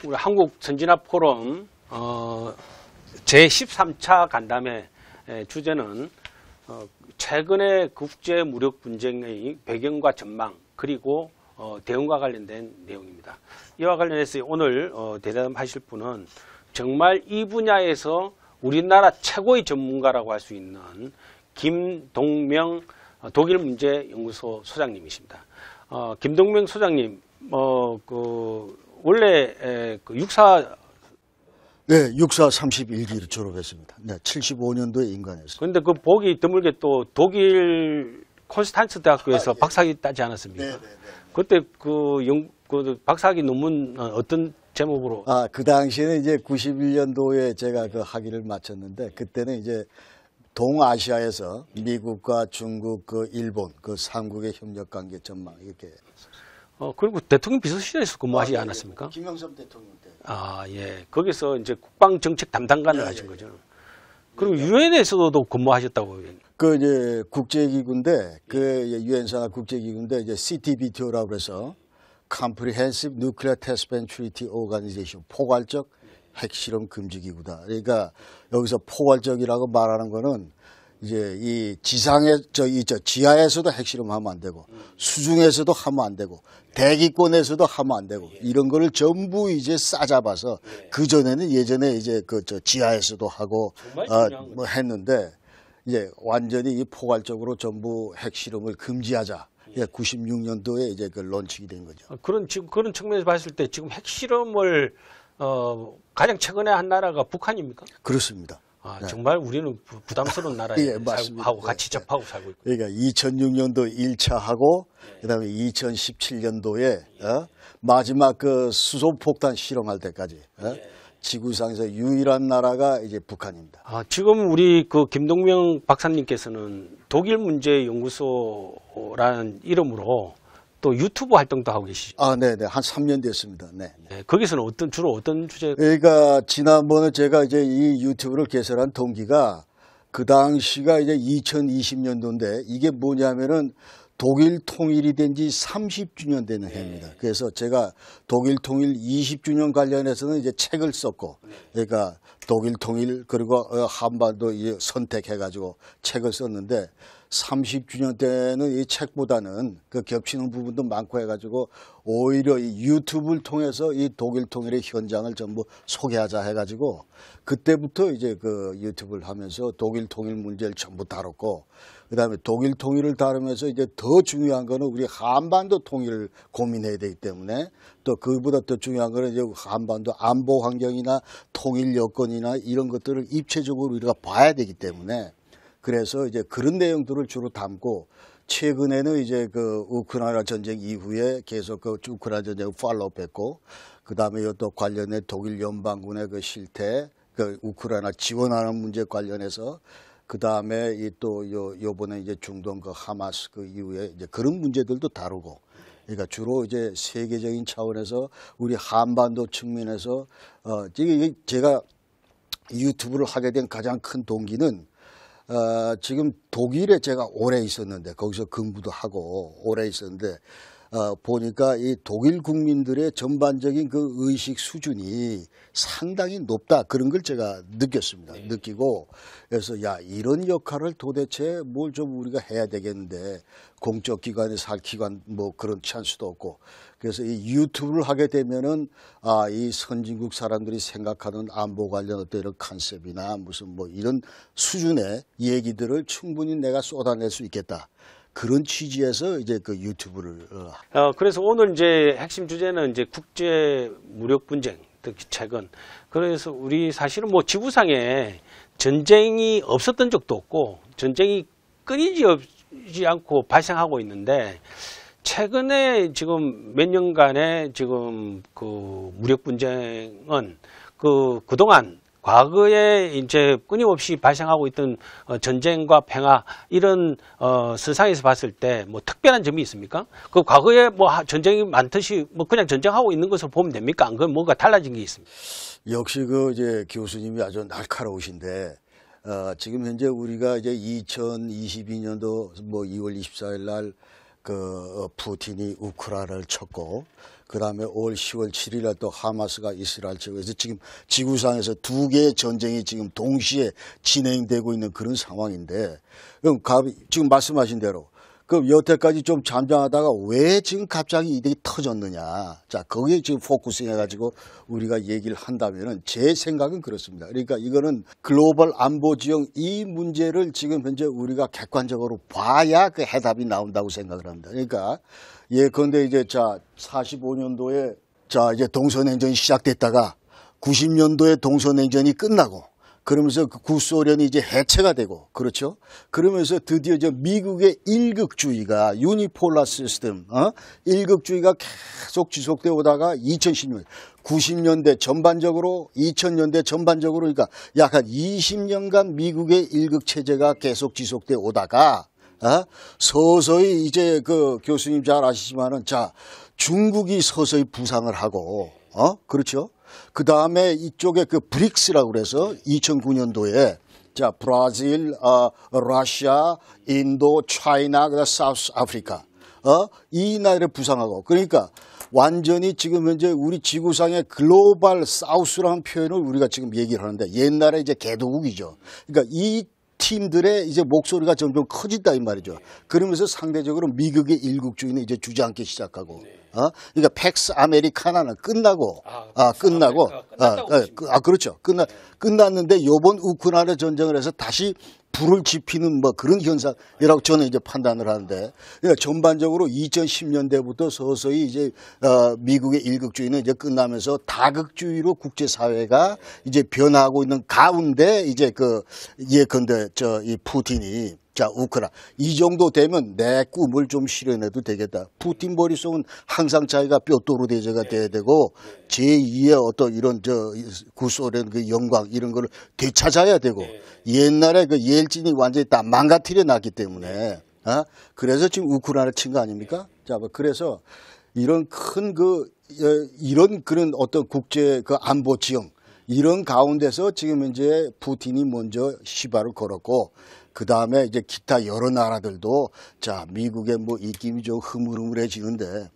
우리 한국 선진화 포럼 제13차 간담회 주제는 최근의 국제 무력 분쟁의 배경과 전망 그리고 대응과 관련된 내용입니다. 이와 관련해서 오늘 대담하실 분은 정말 이 분야에서 우리나라 최고의 전문가라고 할 수 있는 김동명 독일문제연구소 소장님이십니다. 김동명 소장님, 원래 육사 네, 육사 31기를 졸업했습니다. 네, 75년도에 인간했어요. 그런데 그 보기 드물게 또 독일 콘스탄츠 대학교에서 박사학위 따지 않았습니까? 네. 그때 그 박사학위 논문 어떤 제목으로? 그 당시에는 이제 91년도에 제가 그 학위를 마쳤는데 그때는 이제 동아시아에서 미국과 중국, 일본, 삼국의 협력 관계 전망 이렇게. 그리고 대통령 비서실에서 근무하지 않았습니까? 김영삼 대통령 때. 예. 거기서 이제 국방정책 담당관을 하신 거죠. 그리고 유엔에서도 근무하셨다고. 이제 국제기구인데, 유엔사 국제기구인데, 이제 CTBTO라고 해서 Comprehensive Nuclear Test Ban Treaty Organization, 포괄적 핵실험 금지기구다. 그러니까 여기서 포괄적이라고 말하는 거는 이제 이 지하에서도 핵실험하면 안 되고 수중에서도 하면 안 되고 대기권에서도 하면 안 되고 이런 거를 전부 이제 싸잡아서 그전에는 예전에 이제 지하에서도 하고 뭐 했는데 이제 완전히 이 포괄적으로 전부 핵실험을 금지하자. 96년도에 이제 론칭이 된 거죠. 그런 측면에서 봤을 때 지금 핵실험을 가장 최근에 한 나라가 북한입니까? 그렇습니다. 네. 정말 우리는 부담스러운 나라에 하고 같이 접하고 살고 있고. 그러니까 2006년도 1차 하고 그다음에 2017년도에 마지막 수소폭탄 실험할 때까지 지구상에서 유일한 나라가 이제 북한입니다. 지금 우리 김동명 박사님께서는 독일 문제 연구소라는 이름으로 또 유튜브 활동도 하고 계시죠? 네네. 한 3년 됐습니다. 네. 거기서는 주로 어떤 주제? 그러니까 지난번에 제가 이제 이 유튜브를 개설한 동기가 그 당시가 이제 2020년도인데 이게 뭐냐면은 독일 통일이 된 지 30주년 되는 해입니다. 그래서 제가 독일 통일 20주년 관련해서는 이제 책을 썼고, 그러니까 독일 통일 그리고 한반도 선택해가지고 책을 썼는데 30주년 때는 이 책보다는 겹치는 부분도 많고 해가지고 오히려 이 유튜브를 통해서 이 독일 통일의 현장을 전부 소개하자 해가지고 그때부터 이제 유튜브를 하면서 독일 통일 문제를 전부 다뤘고 그다음에 독일 통일을 다루면서 이제 더 중요한 거는 우리 한반도 통일을 고민해야 되기 때문에 또 그보다 더 중요한 거는 이제 한반도 안보 환경이나 통일 여건이나 이런 것들을 입체적으로 우리가 봐야 되기 때문에 그래서 이제 그런 내용들을 주로 담고 최근에는 이제 우크라이나 전쟁 이후에 계속 우크라이나 전쟁을 팔로우했고 그다음에 또 관련해 독일 연방군의 실태, 우크라이나 지원하는 문제 관련해서 그다음에 요번에 이제 중동 하마스 이후에 이제 그런 문제들도 다루고 그러니까 주로 이제 세계적인 차원에서 우리 한반도 측면에서 제가 유튜브를 하게 된 가장 큰 동기는 지금 독일에 제가 오래 있었는데 거기서 근무도 하고 오래 있었는데 보니까 이 독일 국민들의 전반적인 의식 수준이 상당히 높다 그런 걸 제가 느꼈습니다. 느끼고 그래서 이런 역할을 도대체 뭘 좀 우리가 해야 되겠는데 공적 기관에서 할 기관 뭐 그런 찬스도 없고 그래서 이 유튜브를 하게 되면은 이 선진국 사람들이 생각하는 안보 관련 어떤 이런 컨셉이나 무슨 뭐 이런 수준의 얘기들을 충분히 내가 쏟아낼 수 있겠다. 그런 취지에서 이제 유튜브를. 그래서 오늘 이제 핵심 주제는 이제 국제 무력 분쟁, 특히 최근. 그래서 우리 사실은 뭐 지구상에 전쟁이 없었던 적도 없고 전쟁이 끊이지 않고 발생하고 있는데 최근에 지금 몇 년간의 지금 무력 분쟁은 그동안 과거에 이제 끊임없이 발생하고 있던 전쟁과 평화 이런 세상에서 봤을 때 뭐 특별한 점이 있습니까? 과거에 뭐 전쟁이 많듯이 뭐 그냥 전쟁하고 있는 것을 보면 됩니까? 안 그러면 뭔가 달라진 게 있습니까? 역시 이제 교수님이 아주 날카로우신데 지금 현재 우리가 이제 2022년도 뭐 2월 24일 날 푸틴이 우크라이나를 쳤고, 그 다음에 올 10월 7일에 또 하마스가 이스라엘 치고, 그래서 지금 지구상에서 두 개의 전쟁이 지금 동시에 진행되고 있는 그런 상황인데, 그럼 지금 말씀하신 대로, 그럼 여태까지 좀 잠잠하다가 왜 지금 갑자기 이들이 터졌느냐. 자, 거기에 지금 포커싱 해가지고 우리가 얘기를 한다면은 제 생각은 그렇습니다. 그러니까 이거는 글로벌 안보 지형 이 문제를 지금 현재 우리가 객관적으로 봐야 그 해답이 나온다고 생각을 합니다. 그러니까 예컨대 이제 자, 45년도에 자, 이제 동서냉전이 시작됐다가 90년도에 동서냉전이 끝나고 그러면서 그 구소련이 이제 해체가 되고, 그렇죠? 그러면서 드디어 이제 미국의 일극주의가, 유니폴라 시스템, 일극주의가 계속 지속되어 오다가 2010년, 90년대 전반적으로, 2000년대 전반적으로, 그러니까 약 한 20년간 미국의 일극체제가 계속 지속되어 오다가, 서서히 이제 그 교수님 잘 아시지만은, 자, 중국이 서서히 부상을 하고, 그렇죠? 그 다음에 이쪽에 그 브릭스라고 그래서 2009년도에 자, 브라질, 러시아, 인도, 차이나, 그다음 사우스 아프리카, 이 나라를 부상하고, 그러니까 완전히 지금 현재 우리 지구상의 글로벌 사우스라는 표현을 우리가 지금 얘기를 하는데 옛날에 이제 개도국이죠. 그러니까 이 팀들의 이제 목소리가 점점 커진다 이 말이죠. 그러면서 상대적으로 미국의 일국주의는 이제 주저앉기 시작하고, 그러니까 팩스 아메리카나는 끝나고, 그렇죠. 끝났는데 요번 우크라이나 전쟁을 해서 다시 불을 지피는 뭐 그런 현상이라고 저는 이제 판단을 하는데, 그러니까 전반적으로 2010년대부터 서서히 이제 미국의 일극주의는 이제 끝나면서 다극주의로 국제사회가 이제 변화하고 있는 가운데 이제 예컨대 이 푸틴이 자, 우크라이나 이 정도 되면 내 꿈을 좀 실현해도 되겠다. 푸틴 머릿속은 항상 자기가 뼈도로 대제가 돼야 되고 제2의 어떤 이런 구소련 그 영광 이런 거를 되찾아야 되고 옛날에 그 옐진이 완전히 다 망가뜨려 놨기 때문에 그래서 지금 우크라이나를 친 거 아닙니까? 자, 그래서 이런 큰 이런 그런 어떤 국제 그 안보 지형 이런 가운데서 지금 이제 푸틴이 먼저 시발을 걸었고 그 다음에 이제 기타 여러 나라들도 자, 미국의 뭐 입김이 좀 흐물흐물해지는데,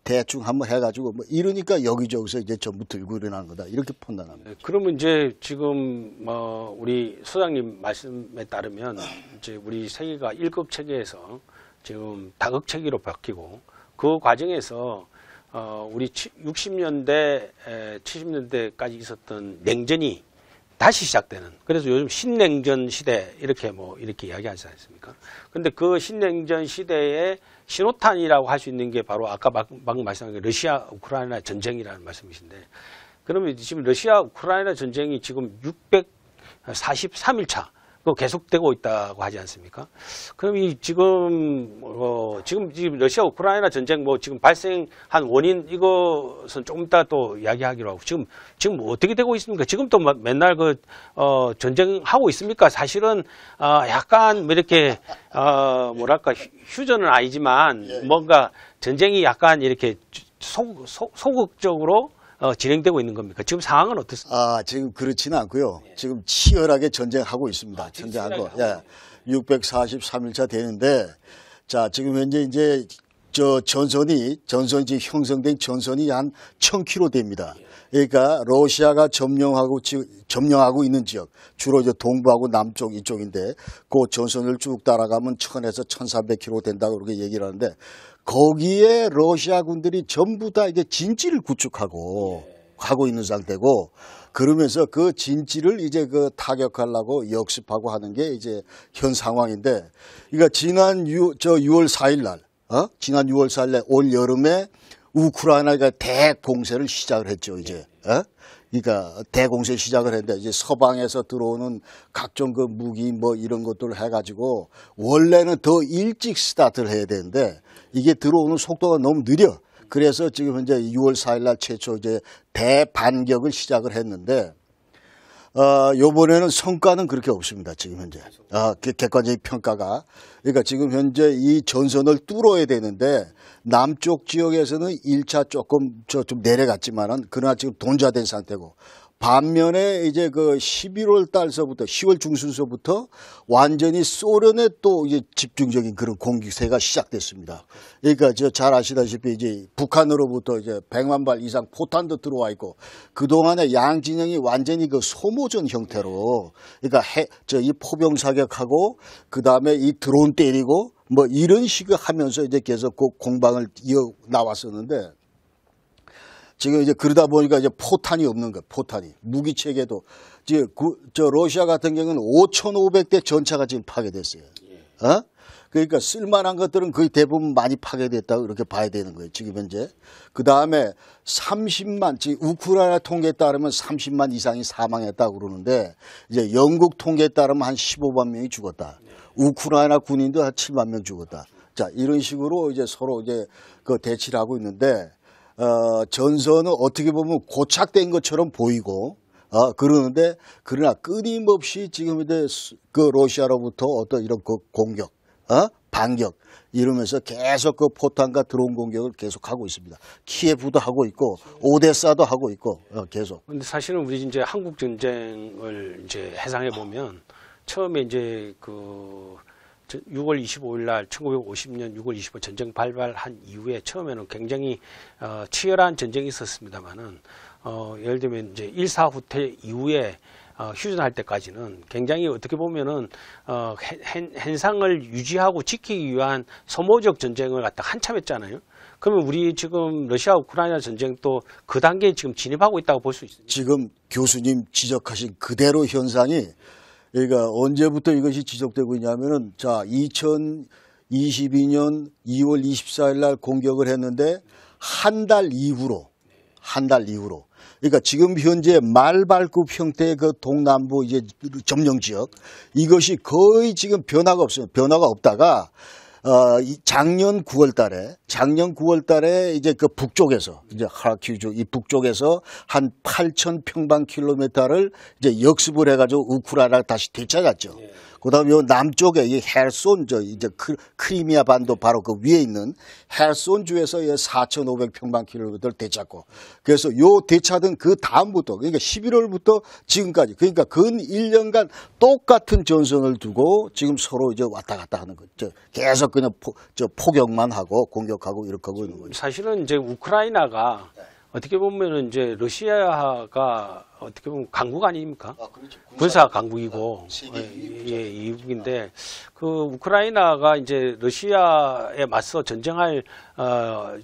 대충 한번 해가지고 뭐 이러니까 여기저기서 이제 전부 들고 일어나는 거다. 이렇게 판단합니다. 그러면 이제 지금 우리 소장님 말씀에 따르면 이제 우리 세계가 1급 체계에서 지금 다극 체계로 바뀌고 그 과정에서 우리 60년대, 70년대까지 있었던 냉전이 다시 시작되는, 그래서 요즘 신냉전 시대 이렇게 이렇게 이야기하지 않습니까? 근데 그 신냉전 시대의 신호탄이라고 할 수 있는 게 바로 아까 방금 말씀하신 러시아 우크라이나 전쟁이라는 말씀이신데, 그러면 지금 러시아 우크라이나 전쟁이 지금 643일차 계속되고 있다고 하지 않습니까? 그럼 지금 러시아 우크라이나 전쟁 지금 발생한 원인 이것은 조금 이따 또 이야기하기로 하고 지금 어떻게 되고 있습니까? 지금 또 맨날 전쟁하고 있습니까? 사실은 약간 이렇게 뭐랄까 휴전은 아니지만 뭔가 전쟁이 약간 이렇게 소극적으로 진행되고 있는 겁니까? 지금 상황은 어떻습니까? 지금 그렇지는 않고요. 지금 치열하게 전쟁하고 있습니다. 전쟁하고. 643일차 되는데, 자, 지금 현재 이제 전선이 형성된 전선이 한 1000km 됩니다. 그러니까 러시아가 점령하고 있는 지역, 주로 이제 동부하고 남쪽 이쪽인데, 그 전선을 쭉 따라가면 1000에서 1300km 된다고 그렇게 얘기를 하는데, 거기에 러시아 군들이 전부 다 이제 진지를 구축하고 하고 있는 상태고, 그러면서 그 진지를 이제 타격하려고 역습하고 하는 게 이제 현 상황인데, 그러니까 지난 6월 4일 날, 지난 6월 4일 날 올 여름에 우크라이나가 대공세를 시작을 했죠, 이제. 그러니까 대공세 시작을 했는데 이제 서방에서 들어오는 각종 그 무기 이런 것들을 해가지고 원래는 더 일찍 스타트를 해야 되는데 이게 들어오는 속도가 너무 느려. 그래서 지금 현재 6월 4일 날 최초 이제 대반격을 시작을 했는데 요번에는 성과는 그렇게 없습니다. 지금 현재. 객관적인 평가가. 그러니까 지금 현재 이 전선을 뚫어야 되는데 남쪽 지역에서는 1차 조금 좀 내려갔지만은 그러나 지금 돈좌된 상태고 반면에 이제 그 11월 달서부터 10월 중순서부터 완전히 소련의 또 이제 집중적인 그런 공격세가 시작됐습니다. 그러니까 저 잘 아시다시피 이제 북한으로부터 이제 100만 발 이상 포탄도 들어와 있고 그동안에 양 진영이 완전히 그 소모전 형태로 그러니까 이 포병 사격하고 그다음에 이 드론 때리고 뭐 이런 식을 하면서 이제 계속 그 공방을 이어 나왔었는데 지금 이제 그러다 보니까 이제 포탄이 없는 거예요. 포탄이. 무기 체계도. 이제 저 러시아 같은 경우는 5,500대 전차가 지금 파괴됐어요. 그러니까 쓸만한 것들은 거의 대부분 많이 파괴됐다고 이렇게 봐야 되는 거예요. 지금 현재. 그 다음에 30만, 지금 우크라이나 통계에 따르면 30만 이상이 사망했다고 그러는데 이제 영국 통계에 따르면 한 15만 명이 죽었다. 우크라이나 군인도 한 7만 명 죽었다. 자, 이런 식으로 이제 서로 이제 그 대치를 하고 있는데 전선은 어떻게 보면 고착된 것처럼 보이고, 그러는데, 그러나 끊임없이 지금 이제 그 러시아로부터 어떤 이런 그 공격, 반격, 이러면서 계속 그 포탄과 드론 공격을 계속 하고 있습니다. 키예프도 하고 있고, 오데사도 하고 있고, 계속. 근데 사실은 우리 이제 한국 전쟁을 이제 해상해 보면 처음에 이제 그 6월 25일 날 1950년 6월 25일 전쟁 발발한 이후에 처음에는 굉장히 치열한 전쟁이 있었습니다만은 예를 들면 이제 1사 후퇴 이후에 휴전할 때까지는 굉장히 어떻게 보면은 현상을 유지하고 지키기 위한 소모적 전쟁을 갖다 한참 했잖아요. 그러면 우리 지금 러시아 우크라이나 전쟁도 그 단계에 지금 진입하고 있다고 볼 수 있습니다. 지금 교수님 지적하신 그대로 현상이 그러니까 언제부터 이것이 지속되고 있냐면은 자 2022년 2월 24일 날 공격을 했는데 한 달 이후로 그러니까 지금 현재 말발굽 형태의 그 동남부 이제 점령 지역 이것이 거의 지금 변화가 없어요. 변화가 없다가 작년 9월 달에 이제 그 북쪽에서 이제 하르키우주 이 북쪽에서 한 8,000평방킬로미터를 이제 역습을 해가지고 우크라이나가 다시 되찾았죠. 그다음에 요 남쪽에 이 헬손 이제 크리미아 반도 바로 그 위에 있는 헬손 주에서 4,500평방킬로미터를 되찾고 그래서 요 되찾은 그 다음부터 그러니까 11월부터 지금까지 그러니까 근 1년간 똑같은 전선을 두고 지금 서로 이제 왔다 갔다 하는 거죠. 계속 그냥 포격만 하고 공격하고 이렇게 하고 있는 거죠. 사실은 이제 우크라이나가 어떻게 보면은 이제 러시아가 어떻게 보면 강국 아닙니까? 그렇죠. 군사 강국이고 이국인데 그 우크라이나가 이제 러시아에 맞서 전쟁할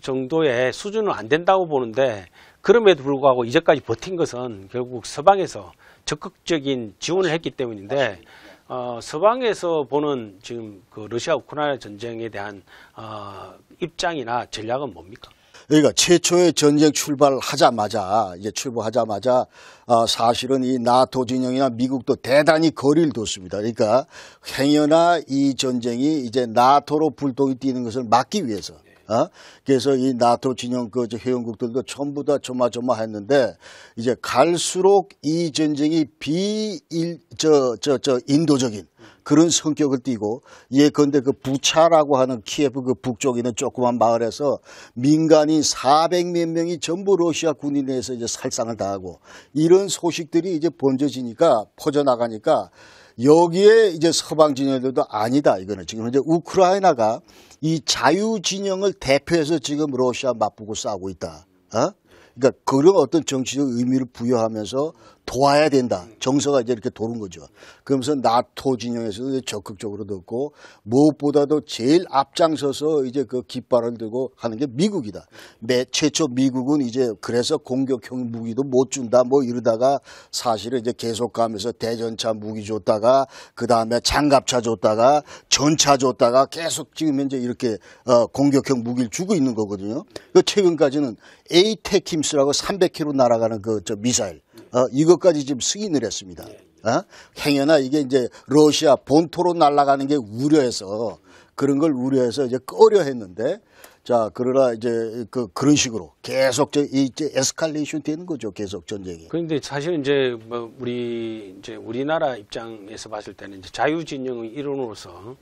정도의 수준은 안 된다고 보는데 그럼에도 불구하고 이제까지 버틴 것은 결국 서방에서 적극적인 지원을 했기 때문인데 서방에서 보는 지금 그 러시아 우크라이나 전쟁에 대한 입장이나 전략은 뭡니까? 그러니까 최초의 전쟁 출발하자마자 사실은 이 나토 진영이나 미국도 대단히 거리를 뒀습니다. 그러니까 행여나 이 전쟁이 이제 나토로 불똥이 뛰는 것을 막기 위해서. 그래서 이 나토 진영 그 회원국들도 전부 다 조마조마했는데 이제 갈수록 이 전쟁이 인도적인 그런 성격을 띠고 예컨대 그 부차라고 하는 키예프 그 북쪽에 있는 조그만 마을에서 민간인 400몇 명이 전부 러시아 군인에서 이제 살상을 당하고 이런 소식들이 이제 퍼져나가니까 여기에 이제 서방 진영들도 아니다 이거는 지금 현재 우크라이나가 이 자유 진영을 대표해서 지금 러시아 맞붙고 싸우고 있다. 그러니까 그런 어떤 정치적 의미를 부여하면서 도와야 된다. 정서가 이제 이렇게 도는 거죠. 그러면서 나토 진영에서도 적극적으로 넣고 무엇보다도 제일 앞장서서 이제 그 깃발을 들고 하는 게 미국이다. 최초 미국은 이제 그래서 공격형 무기도 못 준다 뭐 이러다가 사실은 이제 계속 가면서 대전차 무기 줬다가 그 다음에 장갑차 줬다가 전차 줬다가 계속 지금 현재 이렇게 공격형 무기를 주고 있는 거거든요. 그 최근까지는 에이테킴스라고 300km 날아가는 그 미사일 이것까지 지금 승인을 했습니다. 행여나 이게 이제 러시아 본토로 날아가는 게 우려해서 그런 걸 우려해서 이제 꺼려 했는데 자 그러나 이제 그런 식으로 계속 이제 에스컬레이션 되는 거죠. 계속 전쟁이. 그런데 사실은 이제 우리나라 입장에서 봤을 때는 이제 자유 진영의 일원으로서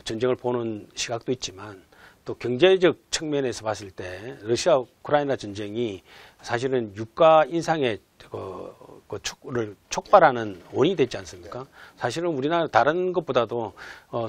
전쟁을 보는 시각도 있지만 또 경제적 측면에서 봤을 때 러시아 우크라이나 전쟁이 사실은 유가 인상의 를 촉발하는 원인이 됐지 않습니까? 사실은 우리나라 다른 것보다도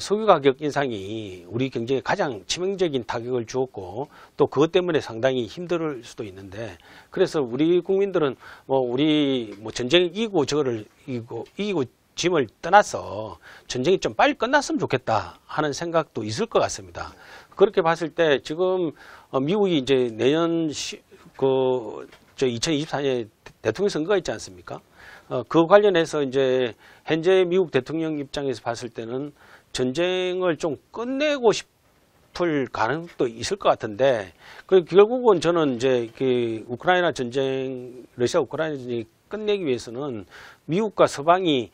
석유 가격 인상이 우리 경제에 가장 치명적인 타격을 주었고 또 그것 때문에 상당히 힘들 수도 있는데 그래서 우리 국민들은 우리 전쟁 이기고 저거를 이기고 짐을 떠나서 전쟁이 좀 빨리 끝났으면 좋겠다 하는 생각도 있을 것 같습니다. 그렇게 봤을 때 지금 미국이 이제 내년 2024년에 대통령 선거가 있지 않습니까? 그 관련해서 이제 현재 미국 대통령 입장에서 봤을 때는 전쟁을 좀 끝내고 싶을 가능성도 있을 것 같은데, 결국은 저는 이제 우크라이나 전쟁, 러시아 우크라이나 전쟁이 끝내기 위해서는 미국과 서방이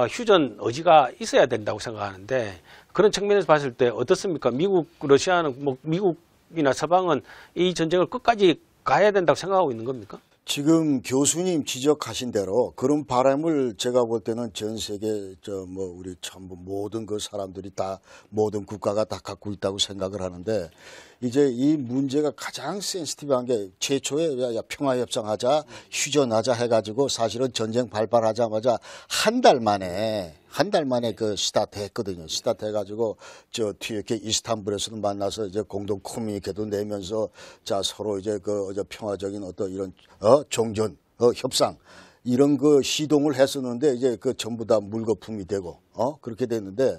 휴전 의지가 있어야 된다고 생각하는데, 그런 측면에서 봤을 때 어떻습니까? 러시아는 미국이나 서방은 이 전쟁을 끝까지 가야 된다고 생각하고 있는 겁니까? 지금 교수님 지적하신 대로 그런 바람을 제가 볼 때는 전 세계 우리 전부 모든 그 사람들이 다 모든 국가가 다 갖고 있다고 생각을 하는데, 이제 이 문제가 가장 센시티브한 게 최초에 평화협상하자 휴전하자 해가지고 사실은 전쟁 발발하자마자 한 달 만에 그 스타트 했거든요. 스타트 해가지고 뒤에 이렇게 이스탄불에서도 만나서 이제 공동 커뮤니케도 내면서 자 서로 이제 평화적인 어떤 이런 종전 협상 이런 그 시동을 했었는데, 이제 그 전부 다 물거품이 되고 그렇게 됐는데,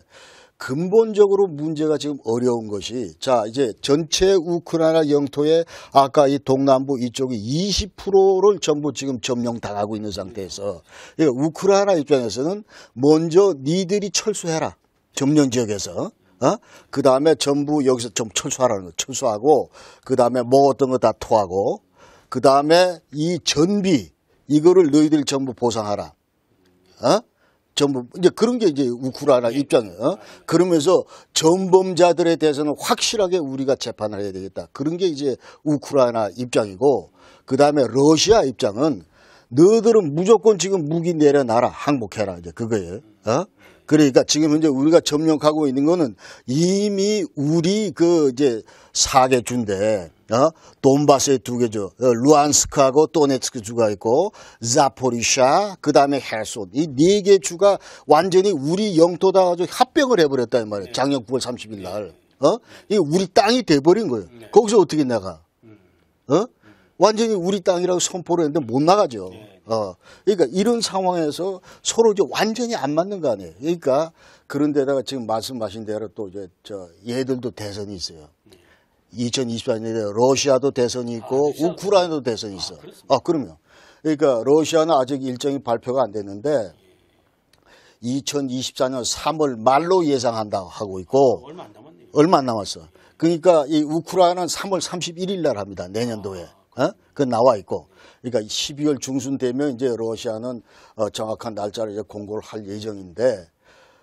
근본적으로 문제가 지금 어려운 것이, 자 이제 전체 우크라이나 영토의 아까 이 동남부 이쪽이 20%를 전부 지금 점령당하고 있는 상태에서, 그러니까 우크라이나 입장에서는 먼저 니들이 철수해라, 점령 지역에서. 그 다음에 전부 여기서 좀 철수하라는 거, 철수하고, 그 다음에 먹었던 거 다 토하고, 그 다음에 이 전비, 이거를 너희들 전부 보상하라. 전부, 이제 그런 게 이제 우크라이나 입장이에요. 그러면서 전범자들에 대해서는 확실하게 우리가 재판을 해야 되겠다. 그런 게 이제 우크라이나 입장이고, 그 다음에 러시아 입장은 너희들은 무조건 지금 무기 내려놔라. 항복해라. 이제 그거예요. 그러니까 지금 현재 우리가 점령하고 있는 거는 이미 우리 이제 4개 주인데, 돈바스에 2개 주, 루안스크하고 도네츠크 주가 있고, 자포리샤, 그 다음에 헤르손. 이 4개 주가 완전히 우리 영토다 가지고 합병을 해버렸다, 이 말이에요. 작년 9월 30일 날. 이게 우리 땅이 돼버린 거예요. 거기서 어떻게 나가? 완전히 우리 땅이라고 선포를 했는데 못 나가죠. 그러니까 이런 상황에서 서로 이제 완전히 안 맞는 거 아니에요. 그러니까 그런데다가 지금 말씀하신 대로 또 이제 얘들도 대선이 있어요. 2024년에 러시아도 대선이 있고 우크라이나도 대선이 있어. 그럼요. 그러니까 러시아는 아직 일정이 발표가 안 됐는데 2024년 3월 말로 예상한다고 하고 있고, 얼마 안 남았네요. 얼마 안 남았어. 그러니까 이 우크라이나는 3월 31일 날 합니다. 내년도에. 그건 나와 있고. 그러니까 12월 중순 되면 이제 러시아는 정확한 날짜를 이제 공고를 할 예정인데,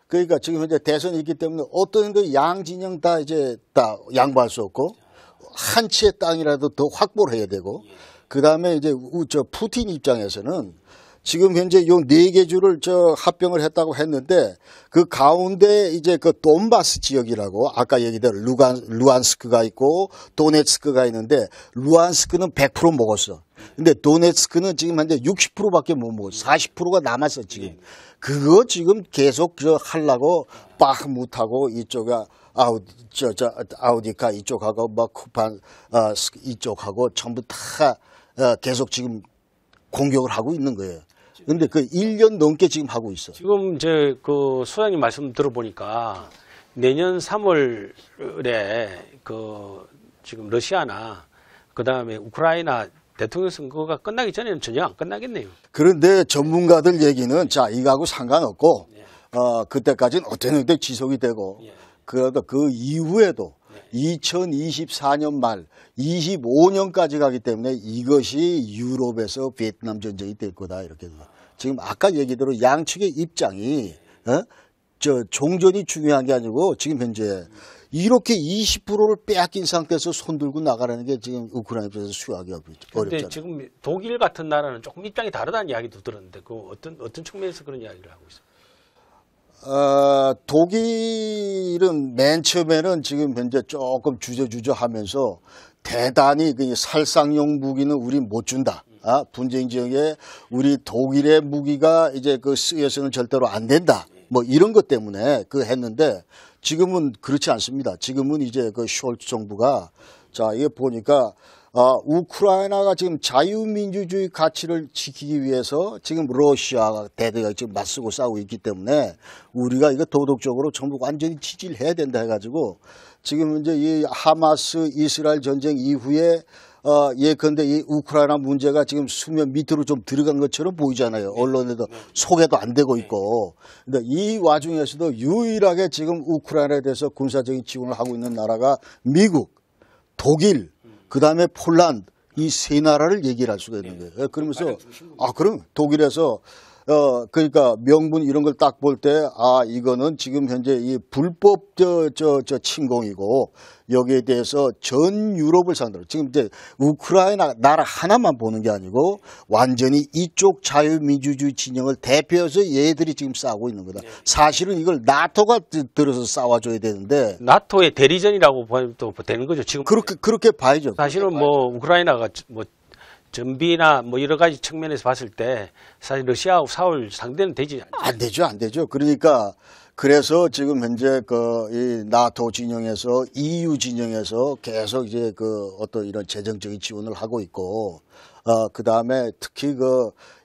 그러니까 지금 현재 대선이 있기 때문에 어떤 그 양 진영 다 이제 다 양보할 수 없고, 한 채의 땅이라도 더 확보를 해야 되고, 그 다음에 이제 푸틴 입장에서는 지금 현재 요 4개 주를 합병을 했다고 했는데, 그 가운데 이제 그 돈바스 지역이라고 아까 얘기대로 루안스크가 있고 도네츠크가 있는데, 루안스크는 100% 먹었어. 근데 도네츠크는 지금 현재 60%밖에 못 먹었어. 40%가 남았어 지금. 그거 지금 계속 하려고 바흐무트하고 이쪽에 아우디카 이쪽하고 막 쿠판 이쪽하고 전부 다 계속 지금 공격을 하고 있는 거예요. 근데 그 1년 넘게 지금 하고 있어. 지금 이제 그 소장님 말씀 들어보니까 내년 3월에 지금 러시아나 그 다음에 우크라이나 대통령 선거가 끝나기 전에는 전혀 안 끝나겠네요. 그런데 전문가들 얘기는 자, 이거하고 상관없고, 그때까지는 어떤 형태 지속이 되고, 그러다 그 이후에도 2024년 말 25년까지 가기 때문에 이것이 유럽에서 베트남 전쟁이 될 거다, 이렇게. 지금 아까 얘기대로 양측의 입장이 종전이 중요한 게 아니고 지금 현재 이렇게 20%를 빼앗긴 상태에서 손들고 나가라는 게 지금 우크라이나 입장에서 수하기 어렵잖아요. 그런데 지금 독일 같은 나라는 조금 입장이 다르다는 이야기도 들었는데, 그 어떤 측면에서 그런 이야기를 하고 있어요? 독일은 맨 처음에는 지금 현재 조금 주저주저 하면서 대단히 그 살상용 무기는 우리 못 준다. 분쟁 지역에 우리 독일의 무기가 이제 그 쓰여서는 절대로 안 된다. 뭐 이런 것 때문에 그 했는데 지금은 그렇지 않습니다. 지금은 이제 그 숄츠 정부가 자, 이게 보니까 우크라이나가 지금 자유민주주의 가치를 지키기 위해서 지금 러시아가 대대가 지금 맞서고 싸우고 있기 때문에 우리가 이거 도덕적으로 전부 완전히 지지를 해야 된다 해가지고 지금 이제 이 하마스 이스라엘 전쟁 이후에 예컨대 이 우크라이나 문제가 지금 수면 밑으로 좀 들어간 것처럼 보이잖아요. 언론에도 소개도 안 되고 있고. 근데 이 와중에서도 유일하게 지금 우크라이나에 대해서 군사적인 지원을 하고 있는 나라가 미국, 독일, 그 다음에 폴란드 이 세 나라를 얘기를 할 수가 있는 거예요. 그러면서 그럼 독일에서 그러니까 명분 이런 걸 딱 볼 때 이거는 지금 현재 이 불법 침공이고 여기에 대해서 전 유럽을 상대로 지금 이제 우크라이나 나라 하나만 보는 게 아니고 완전히 이쪽 자유민주주의 진영을 대표해서 얘들이 지금 싸우고 있는 거다. 사실은 이걸 나토가 들어서 싸워줘야 되는데 나토의 대리전이라고 보면 또 되는 거죠. 지금 그렇게 봐야죠. 사실은 뭐 우크라이나가 뭐 전비나 뭐 여러 가지 측면에서 봤을 때 사실 러시아하고 싸울 상대는 되지 않죠. 안 되죠. 그러니까 그래서 지금 현재 이 나토 진영에서 EU 진영에서 계속 이제 어떤 이런 재정적인 지원을 하고 있고 그 다음에 특히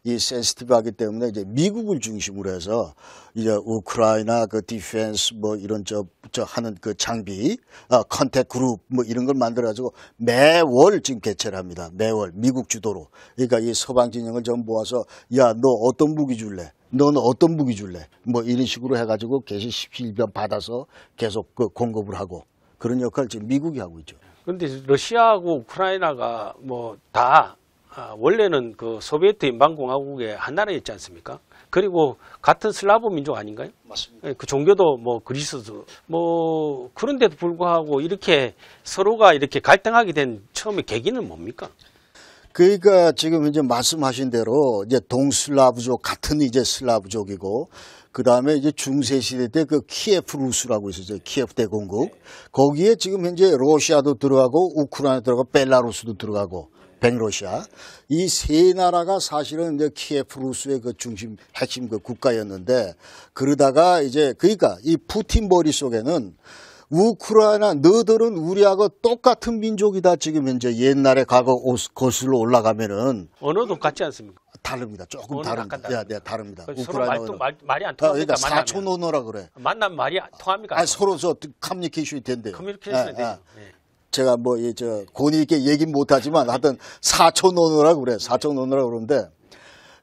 이 센시티브하기 때문에 이제 미국을 중심으로 해서 이제 우크라이나 디펜스 뭐 이런 하는 장비, 컨택 그룹 뭐 이런 걸 만들어가지고 매월 지금 개최를 합니다. 매월 미국 주도로. 그러니까 이 서방 진영을 좀 모아서 야, 너 어떤 무기 줄래? 너는 어떤 무기 줄래? 뭐 이런 식으로 해가지고 계속 17변 받아서 계속 공급을 하고 그런 역할을 지금 미국이 하고 있죠. 그런데 러시아하고 우크라이나가 뭐 다 원래는 소비에트 연방공화국의 한 나라였지 않습니까? 그리고 같은 슬라브 민족 아닌가요? 맞습니다. 그 종교도 뭐 그리스도 뭐 그런데도 불구하고 이렇게 서로가 이렇게 갈등하게 된 처음에 계기는 뭡니까? 그러니까 지금 이제 말씀하신 대로 이제 동슬라브족 같은 이제 슬라브족이고 그 다음에 이제 중세 시대 때 키예프 루스라고 있었어요. 키예프 대공국. 거기에 지금 현재 러시아도 들어가고 우크라이나 들어가고 벨라루스도 들어가고 백러시아 이 세 나라가 사실은 이제 키예프 루스의 중심 핵심 국가였는데 그러다가 이제 그러니까 이 푸틴 머릿속에는 우크라이나 너들은 우리하고 똑같은 민족이다. 지금 현재 옛날에 과거 거슬러 올라가면은 언어도 같지 않습니까? 다릅니다. 조금 다릅니다. 네, 다릅니다. 서로 말이 안 통합니까? 그러니까 사촌 언어라 그래. 만나면 말이 통합니까? 서로 커뮤니케이션이 된대요. 커뮤니케이션이 되죠. 제가 뭐 권위 있게 얘기 못하지만 하여튼 사촌 언어라 그래. 사촌 언어라 그러는데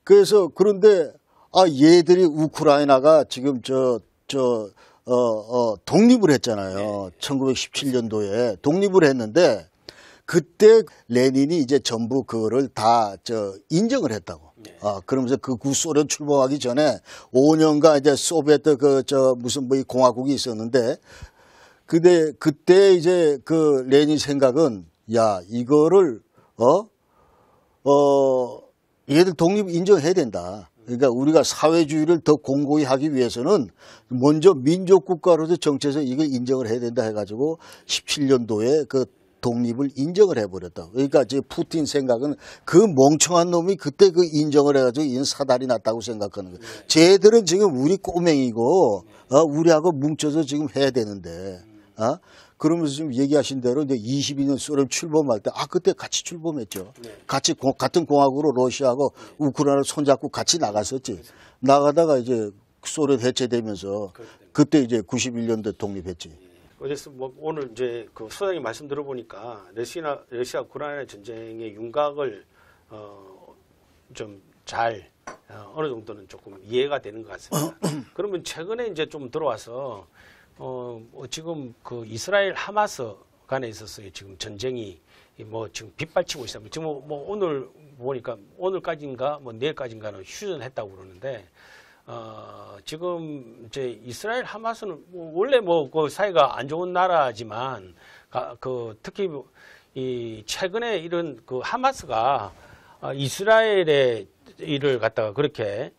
그래서 그런데 얘들이 우크라이나가 지금 독립을 했잖아요. 1917년도에 독립을 했는데 그때 레닌이 이제 전부 그거를 다 인정을 했다고. 그러면서 그 구소련 출범하기 전에 5년간 이제 소비에트 무슨 뭐 공화국이 있었는데 그때 이제 레닌 생각은 야, 이거를 얘들 독립 인정해야 된다. 그러니까 우리가 사회주의를 더 공고히 하기 위해서는 먼저 민족국가로서 정치에서 이걸 인정을 해야 된다 해가지고 17년도에 독립을 인정을 해버렸다. 그러니까 이제 푸틴 생각은 멍청한 놈이 그때 인정을 해가지고 이런 사달이 났다고 생각하는 거예요. 쟤들은 지금 우리 꼬맹이고 우리하고 뭉쳐서 지금 해야 되는데 그러면서 지금 얘기하신 대로 이제 22년 소련 출범할 때 그때 같이 출범했죠. 같이 같은 공화국으로 러시아하고 우크라이나를 손잡고 같이 나갔었지. 나가다가 이제 소련 해체되면서 그때 이제 91년도에 독립했지. 그래서 뭐 오늘 이제 소장님 말씀 들어보니까 러시아 우크라이나 전쟁의 윤곽을 좀 잘 어느 정도는 조금 이해가 되는 것 같습니다. 그러면 최근에 이제 좀 들어와서 지금 이스라엘 하마스 간에 있어서의 지금 전쟁이 뭐 지금 빗발치고 있습니다. 지금 뭐 오늘 보니까 오늘까지인가 뭐 내일까지인가는 휴전했다고 그러는데 지금 이제 이스라엘 하마스는 원래 사이가 안 좋은 나라지만 특히 이 최근에 이런 하마스가 이스라엘의 일을 갖다가 그렇게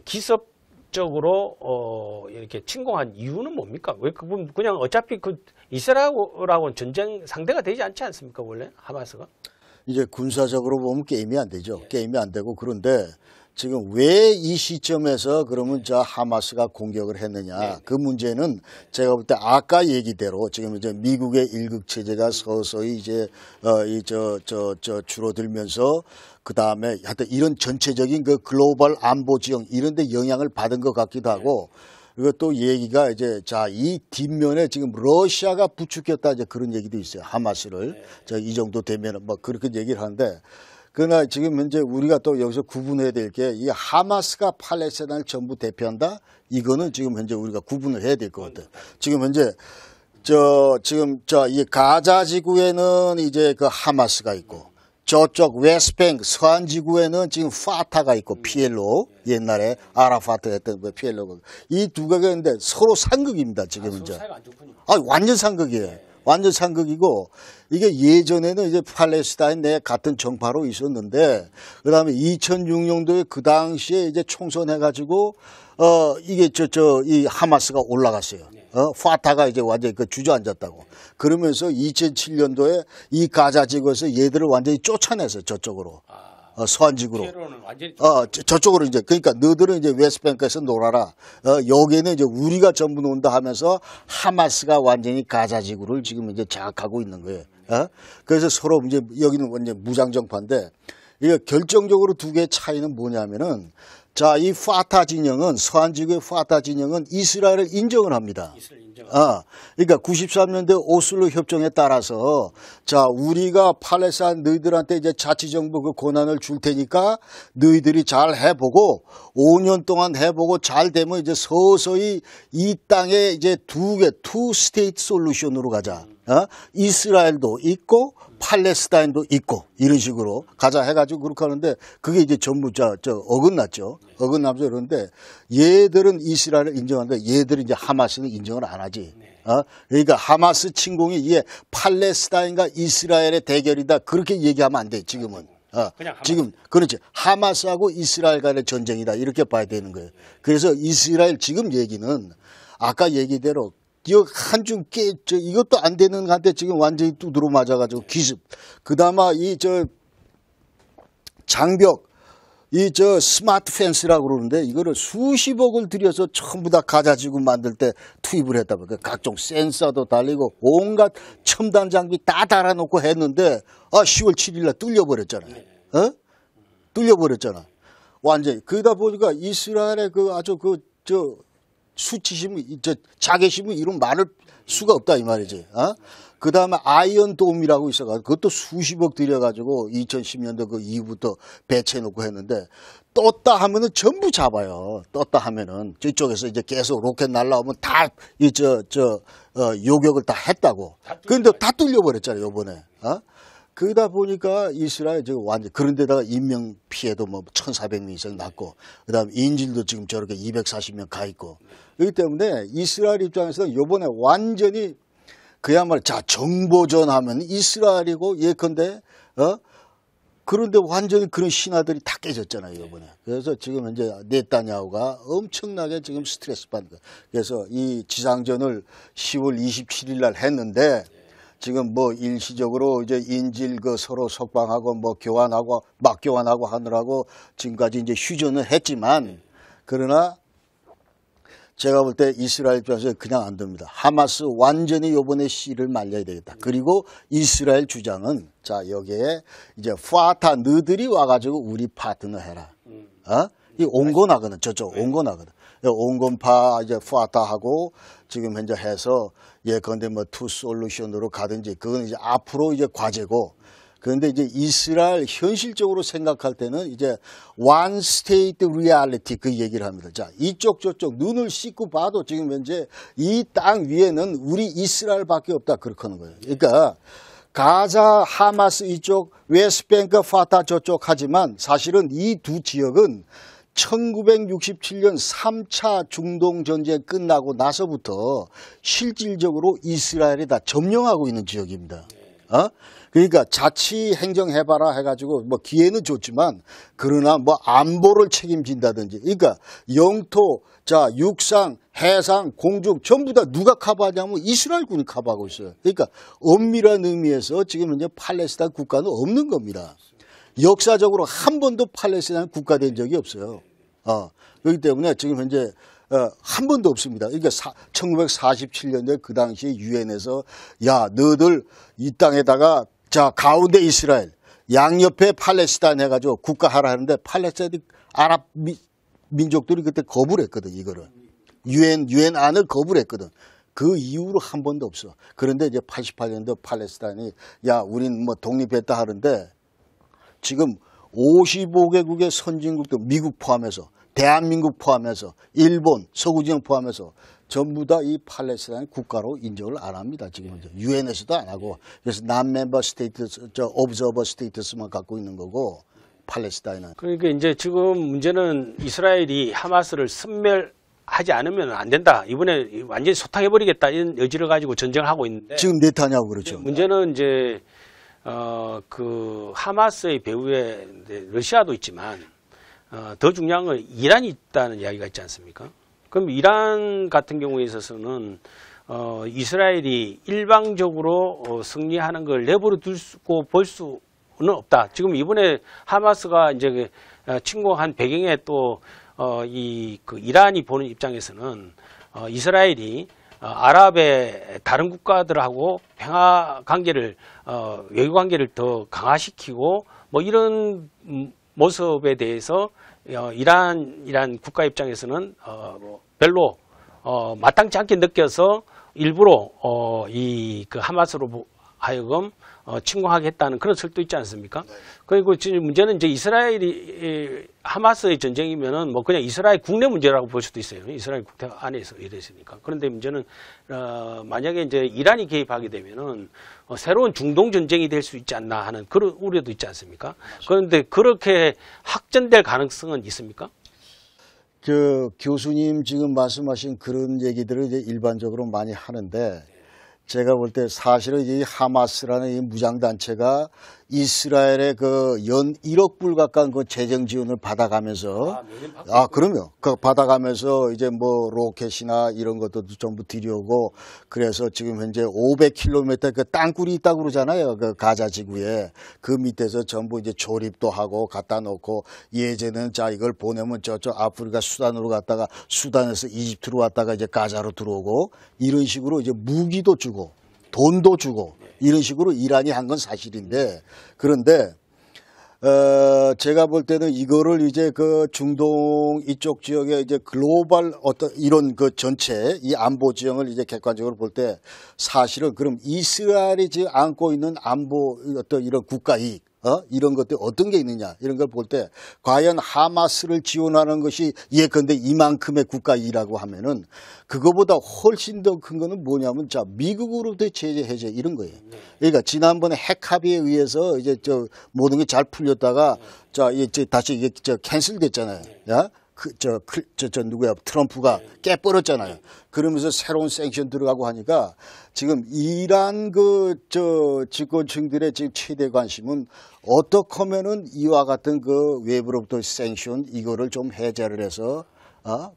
기습 적극적으로 이렇게 침공한 이유는 뭡니까? 왜 그분 그냥 어차피 그 이스라엘하고는 전쟁 상대가 되지 않지 않습니까? 원래 하마스가? 이제 군사적으로 보면 게임이 안 되죠. 게임이 안 되고 그런데 지금 왜 이 시점에서 그러면 저 하마스가 공격을 했느냐. 그 문제는 제가 볼 때 아까 얘기대로 지금 이제 미국의 일극 체제가 서서히 이제 줄어들면서 그 다음에 하여튼 이런 전체적인 그 글로벌 안보 지형 이런 데 영향을 받은 것 같기도 하고 그리고 또 얘기가 이제 자, 이 뒷면에 지금 러시아가 부추겼다 이제 그런 얘기도 있어요. 하마스를. 자, 이 정도 되면은 뭐 그렇게 얘기를 하는데 그러나 지금 현재 우리가 또 여기서 구분해야 될 게 이 하마스가 팔레스타인을 전부 대표한다? 이거는 지금 현재 우리가 구분을 해야 될 것 같아요. 지금 현재 이 가자 지구에는 이제 그 하마스가 있고 저쪽 웨스트뱅크 서안 지구에는 지금 파타가 있고 PLO 옛날에 아라파트 했던 그 PLO 이 두 개가 있는데 서로 상극입니다. 지금 현재. 완전 상극이에요. 완전 상극이고 이게 예전에는 이제 팔레스타인 내 같은 정파로 있었는데 그다음에 2006년도에 그 당시에 이제 총선해가지고 이게 이 하마스가 올라갔어요. 파타가 이제 완전히 그 주저앉았다고. 그러면서 2007년도에 이 가자 지구에서 얘들을 완전히 쫓아냈어요. 저쪽으로. 서안지구로. 저쪽으로 이제, 그러니까 너희들은 이제 웨스트뱅크에서 놀아라. 여기에는 이제 우리가 전부 논다 하면서 하마스가 완전히 가자지구를 지금 이제 장악하고 있는 거예요. 그래서 서로 이제 여기는 완전 무장정파인데, 이게 결정적으로 두 개의 차이는 뭐냐면은, 자, 이 파타 진영은, 서안지구의 파타 진영은 이스라엘을 인정을 합니다. 그러니까 93년대 오슬로 협정에 따라서 자, 우리가 팔레스타인 너희들한테 이제 자치정부 그 권한을 줄 테니까 너희들이 잘 해보고 5년 동안 해보고 잘 되면 이제 서서히 이 땅에 이제 투 스테이트 솔루션으로 가자. 이스라엘도 있고 팔레스타인도 있고 이런 식으로 가자 해가지고 그렇게 하는데 그게 이제 전부 어긋났죠. 어긋나면서 그러는데 얘들은 이스라엘을 인정하는데 얘들은 이제 하마스는 인정을 안 하지. 그러니까 하마스 침공이 이게 팔레스타인과 이스라엘의 대결이다 그렇게 얘기하면 안 돼 지금은. 지금 그렇지 하마스하고 이스라엘 간의 전쟁이다 이렇게 봐야 되는 거예요. 그래서 이스라엘 지금 얘기는 아까 얘기대로 한중 이것도 안 되는 한테 지금 완전히 두드러 맞아가지고 기습. 그다음에 장벽, 스마트 펜스라고 그러는데 이거를 수십억을 들여서 전부 다 가자지구 만들 때 투입을 했다. 각종 센서도 달리고 온갖 첨단 장비 다 달아놓고 했는데 10월 7일 날 뚫려버렸잖아요. 뚫려버렸잖아. 완전히. 그러다 보니까 이스라엘의 수치심은, 자괴심은 이런 많을 수가 없다, 이 말이지. 그 다음에 아이언돔이라고 있어가지고, 그것도 수십억 들여가지고 2010년도 그 이후부터 배치해놓고 했는데, 떴다 하면은 전부 잡아요. 떴다 하면은. 저쪽에서 이제 계속 로켓 날라오면 다, 요격을 다 했다고. 그런데 다 뚫려버렸잖아요, 요번에. 그러다 보니까 이스라엘 지금 완전 그런데다가 인명 피해도 뭐 1,400명 이상 났고 그다음에 인질도 지금 저렇게 240명 가 있고 그렇기 때문에 이스라엘 입장에서는 요번에 완전히 그야말로 자 정보전 하면 이스라엘이고 예컨대 그런데 완전히 그런 신화들이 다 깨졌잖아요 요번에. 그래서 지금 현재 네타냐후가 엄청나게 지금 스트레스 받는 거예요. 그래서 이 지상전을 10월 27일 날 했는데 지금 뭐 일시적으로 이제 인질 서로 석방하고 뭐 교환하고 막 교환하고 하느라고 지금까지 이제 휴전을 했지만 그러나 제가 볼 때 이스라엘 입장에서 그냥 안 됩니다. 하마스 완전히 요번에 씨를 말려야 되겠다. 그리고 이스라엘 주장은 자 여기에 이제 파타 너들이 와가지고 우리 파트너 해라. 이 온건하거든 저쪽 온건하거든. 온건파 이제 파타하고 지금 현재 해서 예컨대 뭐 투 솔루션으로 가든지 그건 이제 앞으로 이제 과제고 그런데 이제 이스라엘 현실적으로 생각할 때는 이제 one state reality 그 얘기를 합니다. 자 이쪽 저쪽 눈을 씻고 봐도 지금 현재 이 땅 위에는 우리 이스라엘밖에 없다 그렇게 하는 거예요. 그러니까 가자 하마스 이쪽 웨스트뱅크 파타 저쪽 하지만 사실은 이 두 지역은 1967년 3차 중동전쟁 끝나고 나서부터 실질적으로 이스라엘이 다 점령하고 있는 지역입니다. 그러니까 자치 행정해봐라 해가지고 뭐 기회는 줬지만 그러나 뭐 안보를 책임진다든지 그러니까 영토, 자 육상, 해상, 공중 전부 다 누가 커버하냐면 이스라엘군이 커버하고 있어요. 그러니까 엄밀한 의미에서 지금 이제 팔레스타인 국가는 없는 겁니다. 역사적으로 한 번도 팔레스타인 국가 된 적이 없어요. 그렇기 때문에 지금 현재 한 번도 없습니다. 그러니까 1947년도에 그 당시 유엔에서 야 너희들 이 땅에다가 자 가운데 이스라엘 양옆에 팔레스타인 해가지고 국가하라 하는데 팔레스타인 아랍 민족들이 그때 거부를 했거든. 이거를 유엔 안을 거부를 했거든. 그 이후로 한 번도 없어. 그런데 이제 88년도 팔레스타인이 야 우린 뭐 독립했다 하는데 지금 55개국의 선진국도 미국 포함해서 대한민국 포함해서 일본, 서구지역 포함해서 전부 다 이 팔레스타인 국가로 인정을 안 합니다. 지금 유엔에서도 안 하고 그래서 non-member status, observer status만 갖고 있는 거고 팔레스타인은. 그러니까 이제 지금 문제는 이스라엘이 하마스를 섬멸하지 않으면 안 된다. 이번에 완전히 소탕해버리겠다 이런 여지를 가지고 전쟁을 하고 있는데 지금 네타냐후 그렇죠. 문제는 이제 그 하마스의 배후에 러시아도 있지만 더 중요한 건 이란이 있다는 이야기가 있지 않습니까? 그럼 이란 같은 경우에 있어서는 이스라엘이 일방적으로 승리하는 걸 내버려 두고 볼 수는 없다. 지금 이번에 하마스가 이제 침공한 배경에 또 그 이란이 보는 입장에서는 이스라엘이 아랍의 다른 국가들하고 평화 관계를 외교 관계를 더 강화시키고 뭐 이런 모습에 대해서 이란 국가 입장에서는 뭐 별로 마땅치 않게 느껴서 일부러 그 하마스로 하여금 침공하겠다는 그런 설도 있지 않습니까? 그리고 지금 문제는 이제 이스라엘이 하마스의 전쟁이면은 뭐 그냥 이스라엘 국내 문제라고 볼 수도 있어요. 이스라엘 국내 안에서 이랬으니까. 그런데 문제는 만약에 이제 이란이 개입하게 되면은 새로운 중동 전쟁이 될 수 있지 않나 하는 그런 우려도 있지 않습니까? 그런데 그렇게 확전될 가능성은 있습니까? 그 교수님 지금 말씀하신 그런 얘기들을 이제 일반적으로 많이 하는데 제가 볼 때 사실은 이 하마스라는 이 무장단체가 이스라엘의 그 연 1억 불 가까운 그 재정 지원을 받아가면서 그럼요. 그 받아가면서 이제 뭐 로켓이나 이런 것도 전부 들여오고 그래서 지금 현재 500km 그 땅굴이 있다고 그러잖아요. 그 가자 지구에 그 밑에서 전부 이제 조립도 하고 갖다 놓고 예전에는 자 이걸 보내면 저쪽 아프리카 수단으로 갔다가 수단에서 이집트로 왔다가 이제 가자로 들어오고 이런 식으로 이제 무기도 주고 돈도 주고 이런 식으로 이란이 한 건 사실인데 그런데 제가 볼 때는 이거를 이제 그 중동 이쪽 지역의 이제 글로벌 어떤 이런 그 전체 이 안보 지형을 이제 객관적으로 볼 때 사실은 그럼 이스라엘이 지금 안고 있는 안보 어떤 이런 국가 이익 이런 것들 어떤 게 있느냐 이런 걸 볼 때 과연 하마스를 지원하는 것이 예컨대 이만큼의 국가이라고 하면은 그거보다 훨씬 더 큰 거는 뭐냐면 자 미국으로부터 제재 해제 이런 거예요. 그러니까 지난번에 핵 합의에 의해서 이제 저 모든 게 잘 풀렸다가 자 이제 다시 이게 저 캔슬됐잖아요. 야? 누구야 트럼프가 깨버렸잖아요. 그러면서 새로운 생션 들어가고 하니까 지금 이란 집권층들의 지금 최대 관심은 어떻게 하면은 이와 같은 그 외부로부터 생션 이거를 좀 해제를 해서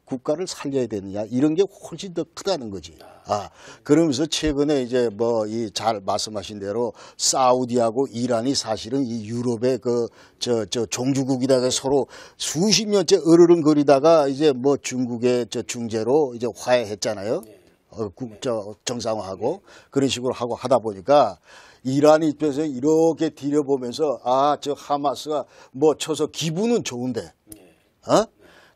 국가를 살려야 되느냐 이런 게 훨씬 더 크다는 거지. 그러면서 최근에 이제 뭐 이 잘 말씀하신 대로 사우디하고 이란이 사실은 이 유럽의 종주국이다가 서로 수십 년째 으르렁거리다가 이제 뭐 중국의 중재로 이제 화해했잖아요. 정상화하고 그런 식으로 하고 하다 보니까 이란이 입장에서 이렇게 들여보면서 저 하마스가 뭐 쳐서 기분은 좋은데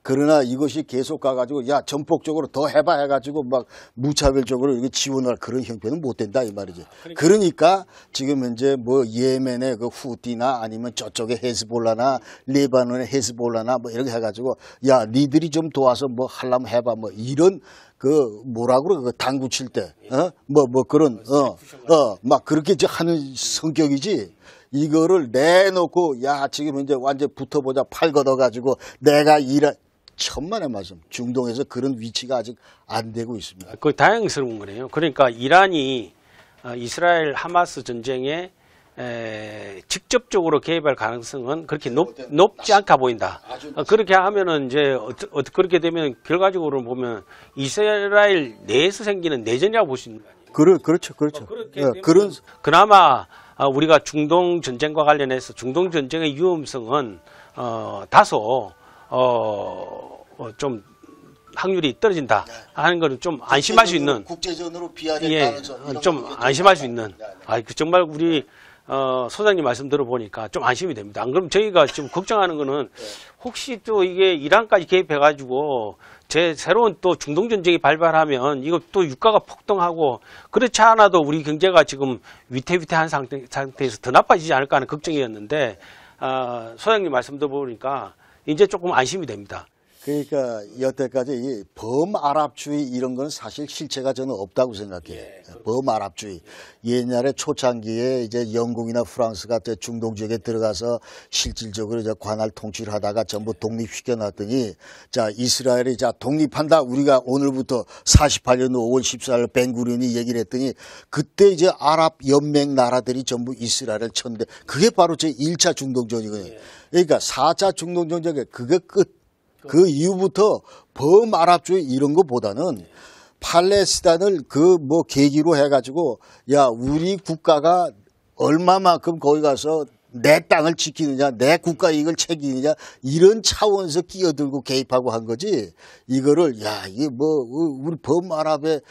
그러나 이것이 계속 가가지고 야 전폭적으로 더 해봐 해가지고 막 무차별적으로 이게 지원할 그런 형편은 못 된다 이 말이죠. 그러니까 지금 현재 뭐 예멘의 그 후티나 아니면 저쪽에 헤즈볼라나 레바논의 헤즈볼라나 뭐 이렇게 해가지고 야 니들이 좀 도와서 뭐 하려면 해봐 뭐 이런 그 뭐라 그래 그 당구 칠 때 그런 막 그렇게 하는 성격이지. 이거를 내놓고 야 지금 이제 완전 붙어보자 팔 걷어가지고 내가 천만의 말씀 중동에서 그런 위치가 아직 안 되고 있습니다. 그 다양스러운 거네요. 그러니까 이란이 이스라엘 하마스 전쟁에 직접적으로 개입할 가능성은 그렇게 높지 않게 보인다. 그렇게 하면은 이제 그렇게 되면 결과적으로 보면 이스라엘 내에서 생기는 내전이라고 볼 수 있는 거 아니에요? 그렇죠. 그나마 우리가 중동 전쟁과 관련해서 중동 전쟁의 위험성은 다소 좀 확률이 떨어진다 하는 것은 좀 안심할 수 있는 국제전으로 비화될 가능성 좀 안심할 수 있는 정말 우리 소장님 말씀 들어보니까 좀 안심이 됩니다. 안 그러면 저희가 지금 걱정하는 거는 혹시 또 이게 이란까지 개입해가지고 새로운 또 중동 전쟁이 발발하면 이거 또 유가가 폭등하고 그렇지 않아도 우리 경제가 지금 위태위태한 상태에서 더 나빠지지 않을까 하는 걱정이었는데 소장님 말씀 들어보니까 이제 조금 안심이 됩니다. 그러니까 여태까지 이 범아랍주의 이런 건 사실 실체가 저는 없다고 생각해요. 범아랍주의. 옛날에 초창기에 이제 영국이나 프랑스가 중동 지역에 들어가서 실질적으로 이제 관할 통치를 하다가 전부 독립시켜놨더니 자, 이스라엘이 자, 독립한다. 우리가 오늘부터 48년 5월 14일 벤구리온이 얘기를 했더니 그때 이제 아랍 연맹 나라들이 전부 이스라엘을 쳤는데 그게 바로 제 1차 중동전이거든요. 그러니까 4차 중동전쟁에 그게 끝. 그 이후부터 범아랍주의 이런 것보다는 팔레스타인을 계기로 해가지고 야 우리 국가가 얼마만큼 거기 가서 내 땅을 지키느냐 내 국가 이익을 챙기느냐 이런 차원에서 끼어들고 개입하고 한 거지 이거를 야 이게 우리 범아랍의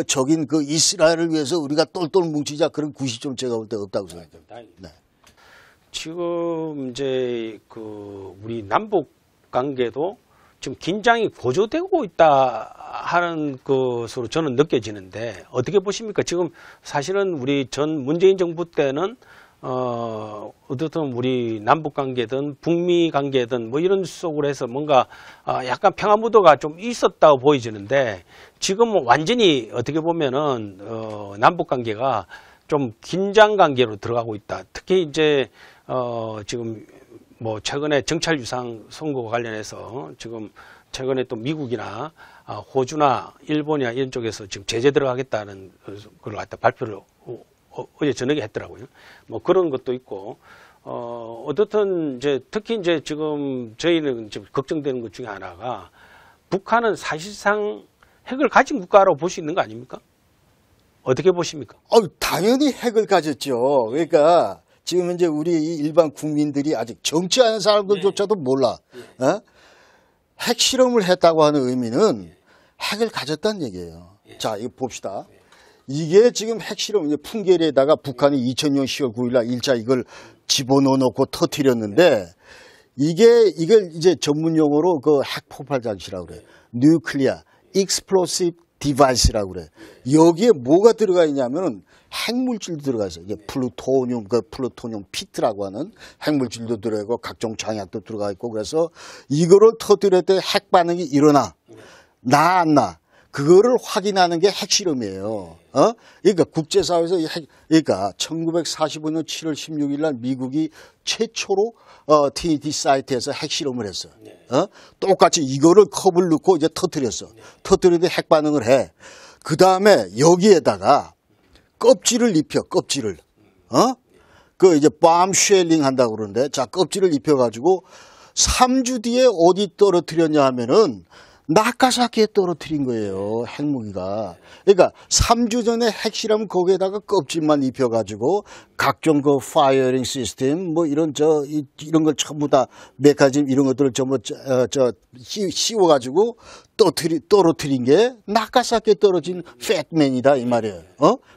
적인 그 이스라엘을 위해서 우리가 똘똘 뭉치자 그런 구시점 제가 볼 때 없다고 생각합니다. 네. 지금 이제 우리 남북 관계도 지금 긴장이 고조되고 있다 하는 것으로 저는 느껴지는데 어떻게 보십니까? 지금 사실은 우리 전 문재인 정부 때는 어떻든 우리 남북 관계든 북미 관계든 뭐 이런 속으로 해서 뭔가 약간 평화 무도가 좀 있었다고 보여지는데 지금은 완전히 어떻게 보면은 남북 관계가 좀 긴장 관계로 들어가고 있다. 특히 이제 지금 뭐 최근에 정찰 유상 선거와 관련해서 지금 최근에 또 미국이나 호주나 일본이나 이런 쪽에서 지금 제재 들어가겠다는 걸 갖다 발표를 어제 저녁에 했더라고요. 뭐 그런 것도 있고 어떻든 이제 특히 이제 지금 저희는 지금 걱정되는 것 중에 하나가 북한은 사실상 핵을 가진 국가라고 볼 수 있는 거 아닙니까? 어떻게 보십니까? 당연히 핵을 가졌죠. 그러니까 지금 이제 우리 일반 국민들이 아직 정치하는 사람들조차도 몰라. 핵 실험을 했다고 하는 의미는 핵을 가졌다는 얘기예요. 자, 이거 봅시다. 이게 지금 핵 실험, 풍계리에다가 북한이 2000년 10월 9일 날 1차 이걸 집어넣어 놓고 터뜨렸는데 이걸 이제 전문 용어로 그 핵 폭발 장치라고 그래요. Nuclear Explosive Device라고 그래. 여기에 뭐가 들어가 있냐면은 핵물질도 들어가 있어요. 이게 플루토늄 피트라고 하는 핵물질도 들어가고 각종 장약도 들어가 있고 그래서 이거를 터뜨릴 때 핵 반응이 일어나. 나 안 나. 그거를 확인하는 게 핵실험이에요. 그러니까 국제사회에서 그러니까 1945년 7월 16일 날 미국이 최초로 TNT 사이트에서 핵실험을 했어. 똑같이 이거를 컵을 넣고 이제 터뜨렸어. 터뜨리는데 핵 반응을 해. 그 다음에 여기에다가 껍질을 입혀, 껍질을. 이제 밤 쉘링 한다고 그러는데, 자, 껍질을 입혀가지고 3주 뒤에 어디 떨어뜨렸냐 하면은 나카사키에 떨어뜨린 거예요, 핵무기가. 그러니까 3주 전에 핵실험 거기에다가 껍질만 입혀가지고 각종 그 파이어링 시스템 뭐 이런 걸 전부 다 메커니즘 이런 것들을 전부 씌워가지고 떨어뜨린 게 나카사키에 떨어진 팻맨이다 이 말이에요.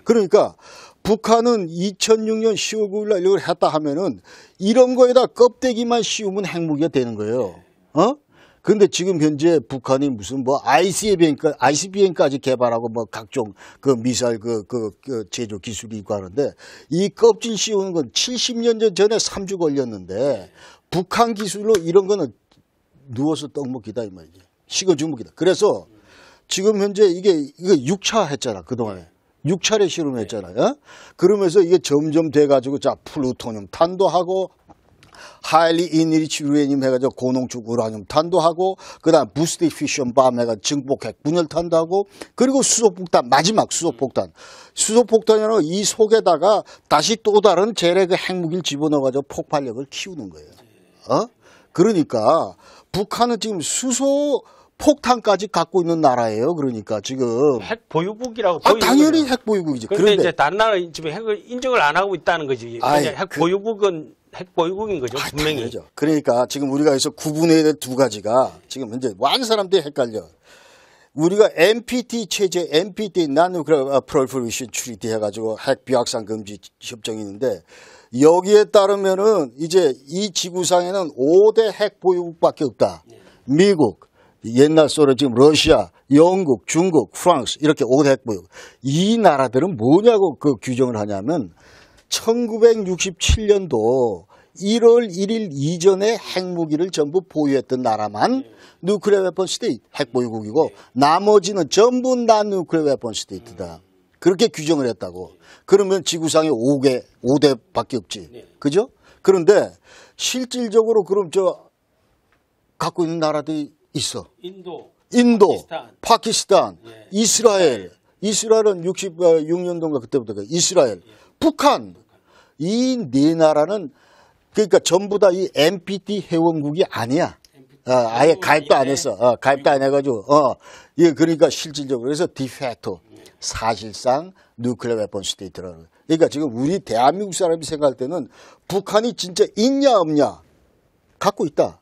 그러니까 북한은 2006년 10월 9일 날 이걸 했다 하면은 이런 거에다 껍데기만 씌우면 핵무기가 되는 거예요. 근데 지금 현재 북한이 무슨 뭐 ICBM까지 개발하고 뭐 각종 그 미사일 그 제조 기술이 있고 하는데 이 껍질 씌우는 건 70년 전에 3주 걸렸는데 북한 기술로 이런 거는 누워서 떡 먹기다 이 말이지. 식어 주먹이다. 그래서 지금 현재 이거 6차 했잖아 그동안에. 6차례 실험했잖아요. 그러면서 이게 점점 돼가지고 자 플루토늄 탄도 하고 하일리 인리치 유레늄 해가지고 고농축 우라늄 탄도 하고, 그 다음 부스트 피션 밤 해가지고 증폭핵 분열탄도 하고, 그리고 수소폭탄, 마지막 수소폭탄. 수소폭탄이라는 이 속에다가 다시 또 다른 재래 그 핵무기를 집어넣어가지고 폭발력을 키우는 거예요. 그러니까 북한은 지금 수소 폭탄까지 갖고 있는 나라예요. 그러니까 지금 핵 보유국이라고 당연히 핵 보유국이지. 그런데 이제 다른 나라 지금 핵을 인정을 안 하고 있다는 거지. 핵 보유국은 핵 보유국인 거죠. 분명히. 당연하죠. 그러니까 지금 우리가 여기서 구분해야 될 두 가지가 지금 현재 많은 사람들이 헷갈려. 우리가 NPT 체제, NPT Non-Nuclear Proliferation Treaty 해가지고 핵 비확산 금지 협정이 있는데 여기에 따르면은 이제 이 지구상에는 5대 핵 보유국밖에 없다. 미국, 옛날 소련, 지금 러시아, 영국, 중국, 프랑스 이렇게 5대 핵 보유국. 이 나라들은 뭐냐고 그 규정을 하냐면 1967년도 1월 1일 이전에 핵무기를 전부 보유했던 나라만 누클리어 웨폰 스테이트 핵보유국이고 나머지는 전부 난 누클리어 웨폰 스테이트다. 그렇게 규정을 했다고. 그러면 지구상에 5대밖에 없지. 그죠? 그런데 실질적으로 그럼 갖고 있는 나라들이 있어. 인도, 파키스탄, 이스라엘. 이스라엘은 66년도인가 그때부터 이스라엘, 북한. 이 네 나라는 그러니까 전부 다 이 NPT 회원국이 아니야. 아예 가입도 안 했어. 가입도 안 해가지고. 예, 그러니까 실질적으로. 그래서 디팩토. 사실상 누클리어 웨폰 스테이트라는 거예요. 그러니까 지금 우리 대한민국 사람이 생각할 때는 북한이 진짜 있냐 없냐. 갖고 있다.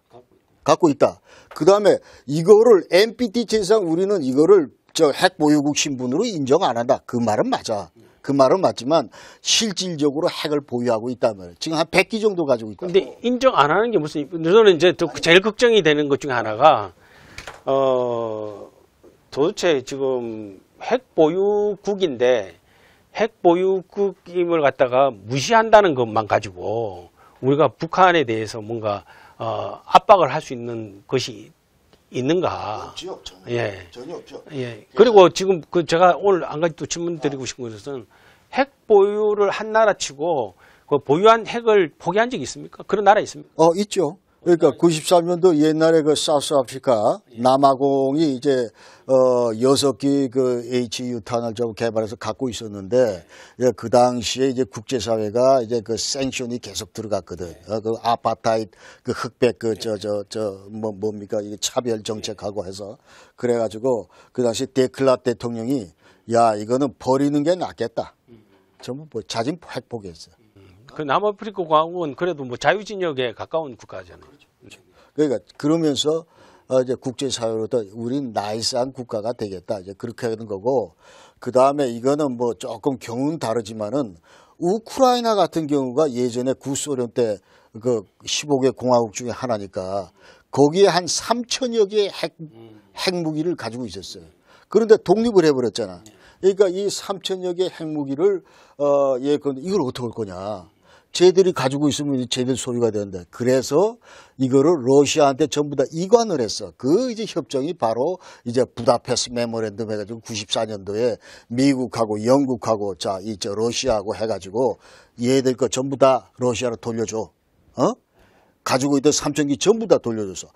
갖고 있다. 그 다음에 이거를 NPT 체제상 우리는 이거를 핵 보유국 신분으로 인정 안 한다. 그 말은 맞아. 그 말은 맞지만 실질적으로 핵을 보유하고 있단 말이에요. 지금 한 100기 정도 가지고 있다. 근데 인정 안 하는 게 무슨, 저는 이제 제일 걱정이 되는 것 중에 하나가, 도대체 지금 핵 보유국인데 핵 보유국임을 갖다가 무시한다는 것만 가지고 우리가 북한에 대해서 뭔가, 압박을 할 수 있는 것이 있는가? 없죠. 전혀 없죠. 예. 그리고 지금 제가 오늘 한 가지 또 질문 드리고 싶은 것은 핵 보유를 한 나라치고 그 보유한 핵을 포기한 적이 있습니까? 그런 나라 있습니까? 있죠. 그러니까 93년도 옛날에 그 사우스 아프리카 남아공이 이제 6기 그 HU 탄을 좀 개발해서 갖고 있었는데 그 당시에 이제 국제사회가 이제 그 생션이 계속 들어갔거든. 그 아파타이드 그 흑백 뭡니까 이게 차별 정책하고 해서 그래가지고 그 당시 데클라 대통령이 야 이거는 버리는 게 낫겠다. 전부 뭐 자진 핵 포기했어요. 그 남아프리카 공화국은 그래도 뭐 자유진영에 가까운 국가잖아요. 그러니까 그러면서 이제 국제사회로부터 우린 나이스한 국가가 되겠다. 이제 그렇게 하는 거고 그 다음에 이거는 뭐 조금 경우는 다르지만은 우크라이나 같은 경우가 예전에 구소련 때 그 15개 공화국 중에 하나니까 거기에 한 3천여 개의 핵무기를 가지고 있었어요. 그런데 독립을 해버렸잖아. 그러니까 이 3천여 개의 핵무기를 그런데 이걸 어떻게 할 거냐. 쟤들이 가지고 있으면 쟤들 소리가 되는데 그래서 이거를 러시아한테 전부 다 이관을 했어. 그 이제 협정이 바로 이제 부다페스트 메모랜덤 해가지고 94년도에 미국하고 영국하고 러시아하고 해가지고 얘들 거 전부 다 러시아로 돌려줘. 가지고 있던 3,000기 전부 다 돌려줘서.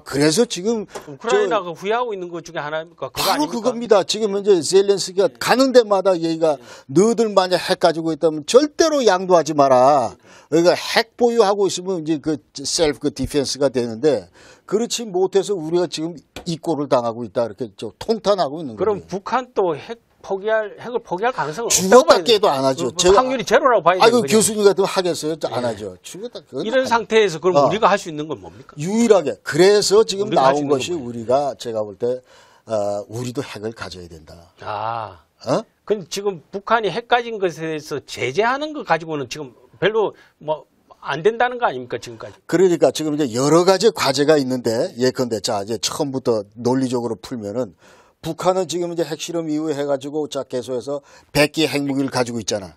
그래서 지금. 우크라이나가 후회하고 있는 것 중에 하나입니까? 그거 바로 아닙니까? 그겁니다. 지금 현재 젤렌스키가 가는 데마다 얘가 너희들 만약 핵 가지고 있다면 절대로 양도하지 마라. 그러니까 핵 보유하고 있으면 이제 그 셀프 디펜스가 되는데 그렇지 못해서 우리가 지금 이 꼴을 당하고 있다. 이렇게 통탄하고 있는 거예요. 그럼 북한도 핵을 포기할 가능성은 죽었다 깨도 안 하죠. 확률이 제로라고 봐야 되는 거죠. 교수님 같으면 하겠어요? 안 하죠. 죽었다 이런 상태에서 그럼 우리가 할 수 있는 건 뭡니까? 유일하게. 그래서 지금 우리가 할수 나온 있는 것이 건 우리가 제가 볼 때 우리도 핵을 가져야 된다. 근데 지금 북한이 핵 가진 것에 대해서 제재하는 것 가지고는 지금 별로 뭐 안 된다는 거 아닙니까, 지금까지? 그러니까 지금 이제 여러 가지 과제가 있는데 예컨대 이제 처음부터 논리적으로 풀면은 북한은 지금 이제 핵실험 이후에 해가지고 계속해서 100기 핵무기를 가지고 있잖아.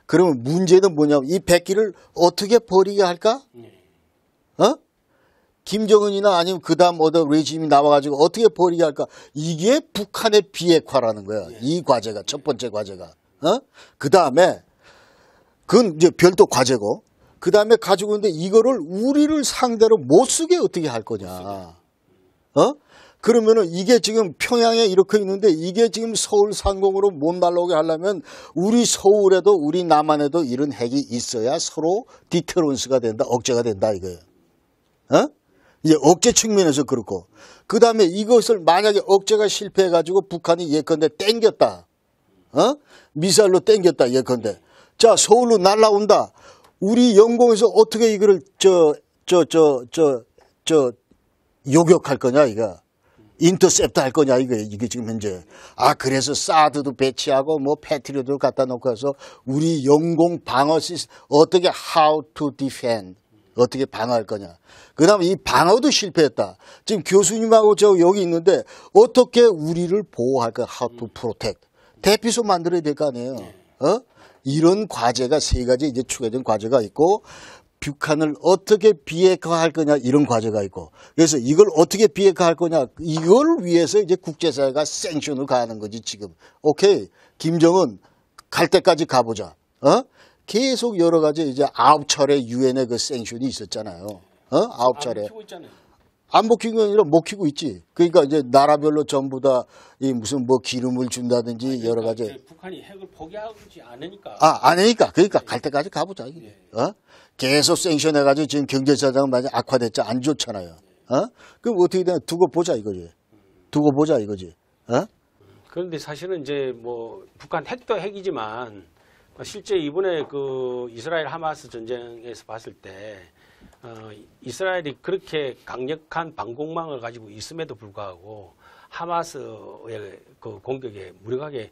그러면 문제는 뭐냐면 이 100기를 어떻게 버리게 할까? 김정은이나 아니면 그 다음 레짐이 나와가지고 어떻게 버리게 할까? 이게 북한의 비핵화라는 거야. 이 과제가, 첫 번째 과제가. 그 다음에, 그건 이제 별도 과제고, 그 다음에 가지고 있는데 이거를 우리를 상대로 못 쓰게 어떻게 할 거냐. 그러면은 이게 지금 평양에 이렇게 있는데 이게 지금 서울 상공으로 못 날아오게 하려면 우리 서울에도 우리 남한에도 이런 핵이 있어야 서로 디터런스가 된다, 억제가 된다 이거예요. 이제 억제 측면에서 그렇고 그 다음에 이것을 만약에 억제가 실패해가지고 북한이 예컨대 땡겼다. 미사일로 땡겼다 예컨대. 자 서울로 날아온다. 우리 영공에서 어떻게 이거를 요격할 거냐 이거. 인터셉트 할 거냐 이게 지금 현재. 그래서 사드도 배치하고 뭐 패트리어도 갖다 놓고 해서 우리 영공 방어 시스템 어떻게 how to defend 어떻게 방어할 거냐. 그 다음에 이 방어도 실패했다. 지금 교수님하고 저 여기 있는데 어떻게 우리를 보호할 거야. how to protect. 대피소 만들어야 될 거 아니에요. 이런 과제가 세 가지 이제 추가된 과제가 있고 북한을 어떻게 비핵화할 거냐 이런 과제가 있고 그래서 이걸 어떻게 비핵화할 거냐 이걸 위해서 이제 국제사회가 생션을 가하는 거지 지금. 오케이 김정은 갈 때까지 가보자. 계속 여러 가지 이제 9차례 유엔의 그 생션이 있었잖아요. 9차례. 안 먹히는 게 아니라 먹히고 있지. 그러니까 이제 나라별로 전부 다 이 무슨 뭐 기름을 준다든지 여러 가지. 북한이 핵을 포기하지 않으니까. 안 하니까. 그러니까 갈 때까지 가보자. 이게. 계속 생션 해가지고 지금 경제사정은 많이 악화됐자 안 좋잖아요. 그럼 어떻게 되나 두고 보자 이거지. 두고 보자 이거지. 그런데 사실은 이제 뭐 북한 핵도 핵이지만 실제 이번에 그 이스라엘 하마스 전쟁에서 봤을 때 이스라엘이 그렇게 강력한 방공망을 가지고 있음에도 불구하고 하마스의 그 공격에 무력하게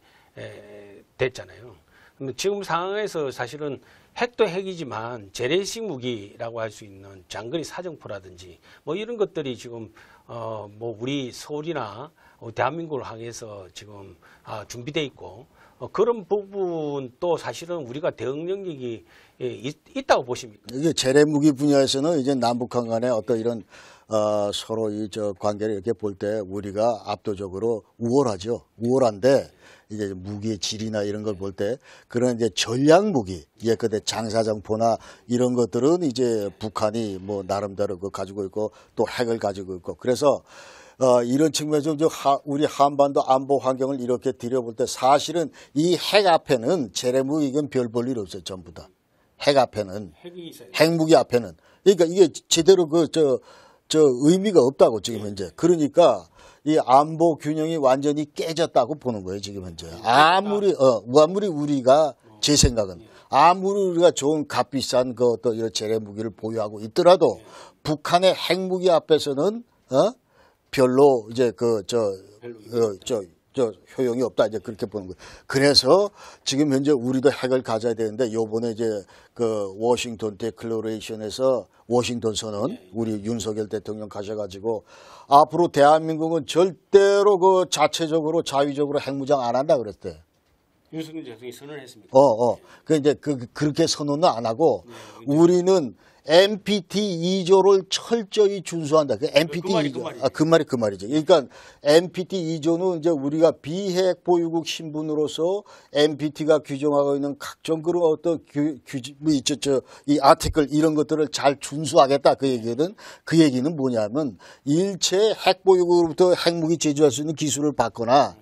됐잖아요. 그런데 지금 상황에서 사실은 핵도 핵이지만 재래식 무기라고 할 수 있는 장거리 사정포라든지 뭐 이런 것들이 지금 뭐 우리 서울이나 대한민국을 향해서 지금 준비돼 있고 그런 부분도 사실은 우리가 대응 능력이 있다고 보십니까? 이게 재래 무기 분야에서는 이제 남북한 간의 어떤 이런 서로 이 관계를 이렇게 볼 때 우리가 압도적으로 우월하죠. 우월한데 이제 무기의 질이나 이런 걸 볼 때 그런 이제 전략 무기, 예컨대 장사정포나 이런 것들은 이제 북한이 뭐 나름대로 그 가지고 있고 또 핵을 가지고 있고 그래서 이런 측면에서 우리 한반도 안보 환경을 이렇게 들여볼 때 사실은 이 핵 앞에는 재래무기는 별 볼 일 없어요. 전부 다. 핵 앞에는. 핵무기 앞에는. 그러니까 이게 제대로 의미가 없다고 지금 현재. 그러니까 이 안보 균형이 완전히 깨졌다고 보는 거예요. 지금 현재. 아무리 우리가 제 생각은 아무리 우리가 좋은 값비싼 그 어떤 이런 재래무기를 보유하고 있더라도 북한의 핵무기 앞에서는 별로 이제 효용이 없다 이제 그렇게 보는 거예요. 그래서 지금 현재 우리도 핵을 가져야 되는데 요번에 이제 그 워싱턴 디클러레이션에서 워싱턴 선언 우리 윤석열 대통령 가셔가지고 앞으로 대한민국은 절대로 그 자체적으로 자위적으로 핵무장 안 한다 그랬대. 윤석열 대통령이 선언을 했습니다. 그 이제 그렇게 선언은 안 하고 우리는 NPT 2조를 철저히 준수한다. 그 NPT 2조. 그 말이죠. 그러니까 NPT 2조는 이제 우리가 비핵 보유국 신분으로서 NPT가 규정하고 있는 각종 그런 어떤 이 아티클 이런 것들을 잘 준수하겠다. 그 얘기는 뭐냐면 일체 핵 보유국으로부터 핵무기 제조할 수 있는 기술을 받거나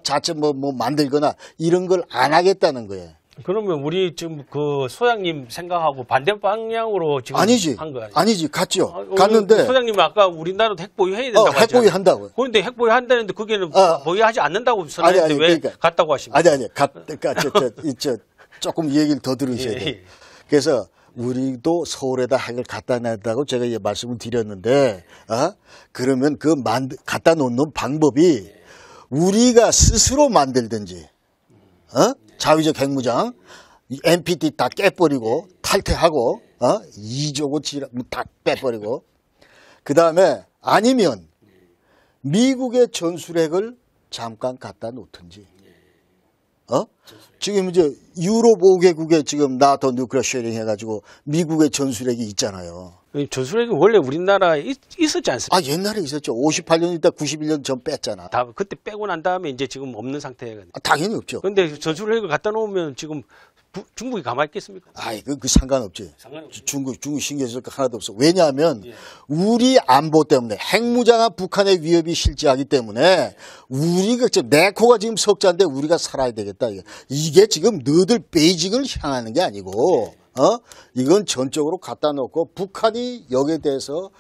자체 뭐 만들거나 이런 걸 안 하겠다는 거예요. 그러면 우리 지금 그 소장님 생각하고 반대 방향으로 지금 한 거 아니에요? 아니지, 갔죠. 갔는데 소장님은 아까 우리나라도 핵 보유해야 된다고 핵 보유한다고. 그런데 핵 보유한다는데 거기는 보유하지 않는다고 선언했는데 왜 그러니까, 갔다고 하십니까? 아니. 그러니까 조금 얘기를 더 들으셔야 돼요. 그래서 우리도 서울에다 핵을 갖다 놨다고 제가 말씀을 드렸는데, 그러면 갖다 놓는 방법이 우리가 스스로 만들든지, 자위적 핵무장, NPT 다 깨버리고 탈퇴하고 2조고 다 빼버리고 그 다음에 아니면 미국의 전술핵을 잠깐 갖다 놓든지 지금 이제 유럽 5개국에 지금 나토 뉴클리어 쉐어링 해가지고 미국의 전술핵이 있잖아요. 전술핵이 원래 우리나라에 있었지 않습니까? 옛날에 있었죠. 58년 있다 91년 전 뺐잖아. 그때 빼고 난 다음에 이제 지금 없는 상태가. 당연히 없죠. 그런데 전술핵을 갖다 놓으면 지금 중국이 가만히 있겠습니까? 아이, 그 상관없지. 상관없지. 중국 신경 쓸 거 하나도 없어. 왜냐하면 예. 우리 안보 때문에 핵무장한 북한의 위협이 실제하기 때문에 우리가 지금 내 코가 지금 석자인데 우리가 살아야 되겠다. 이게 지금 너들 베이징을 향하는 게 아니고 이건 전적으로 갖다 놓고 북한이 여기에 대해서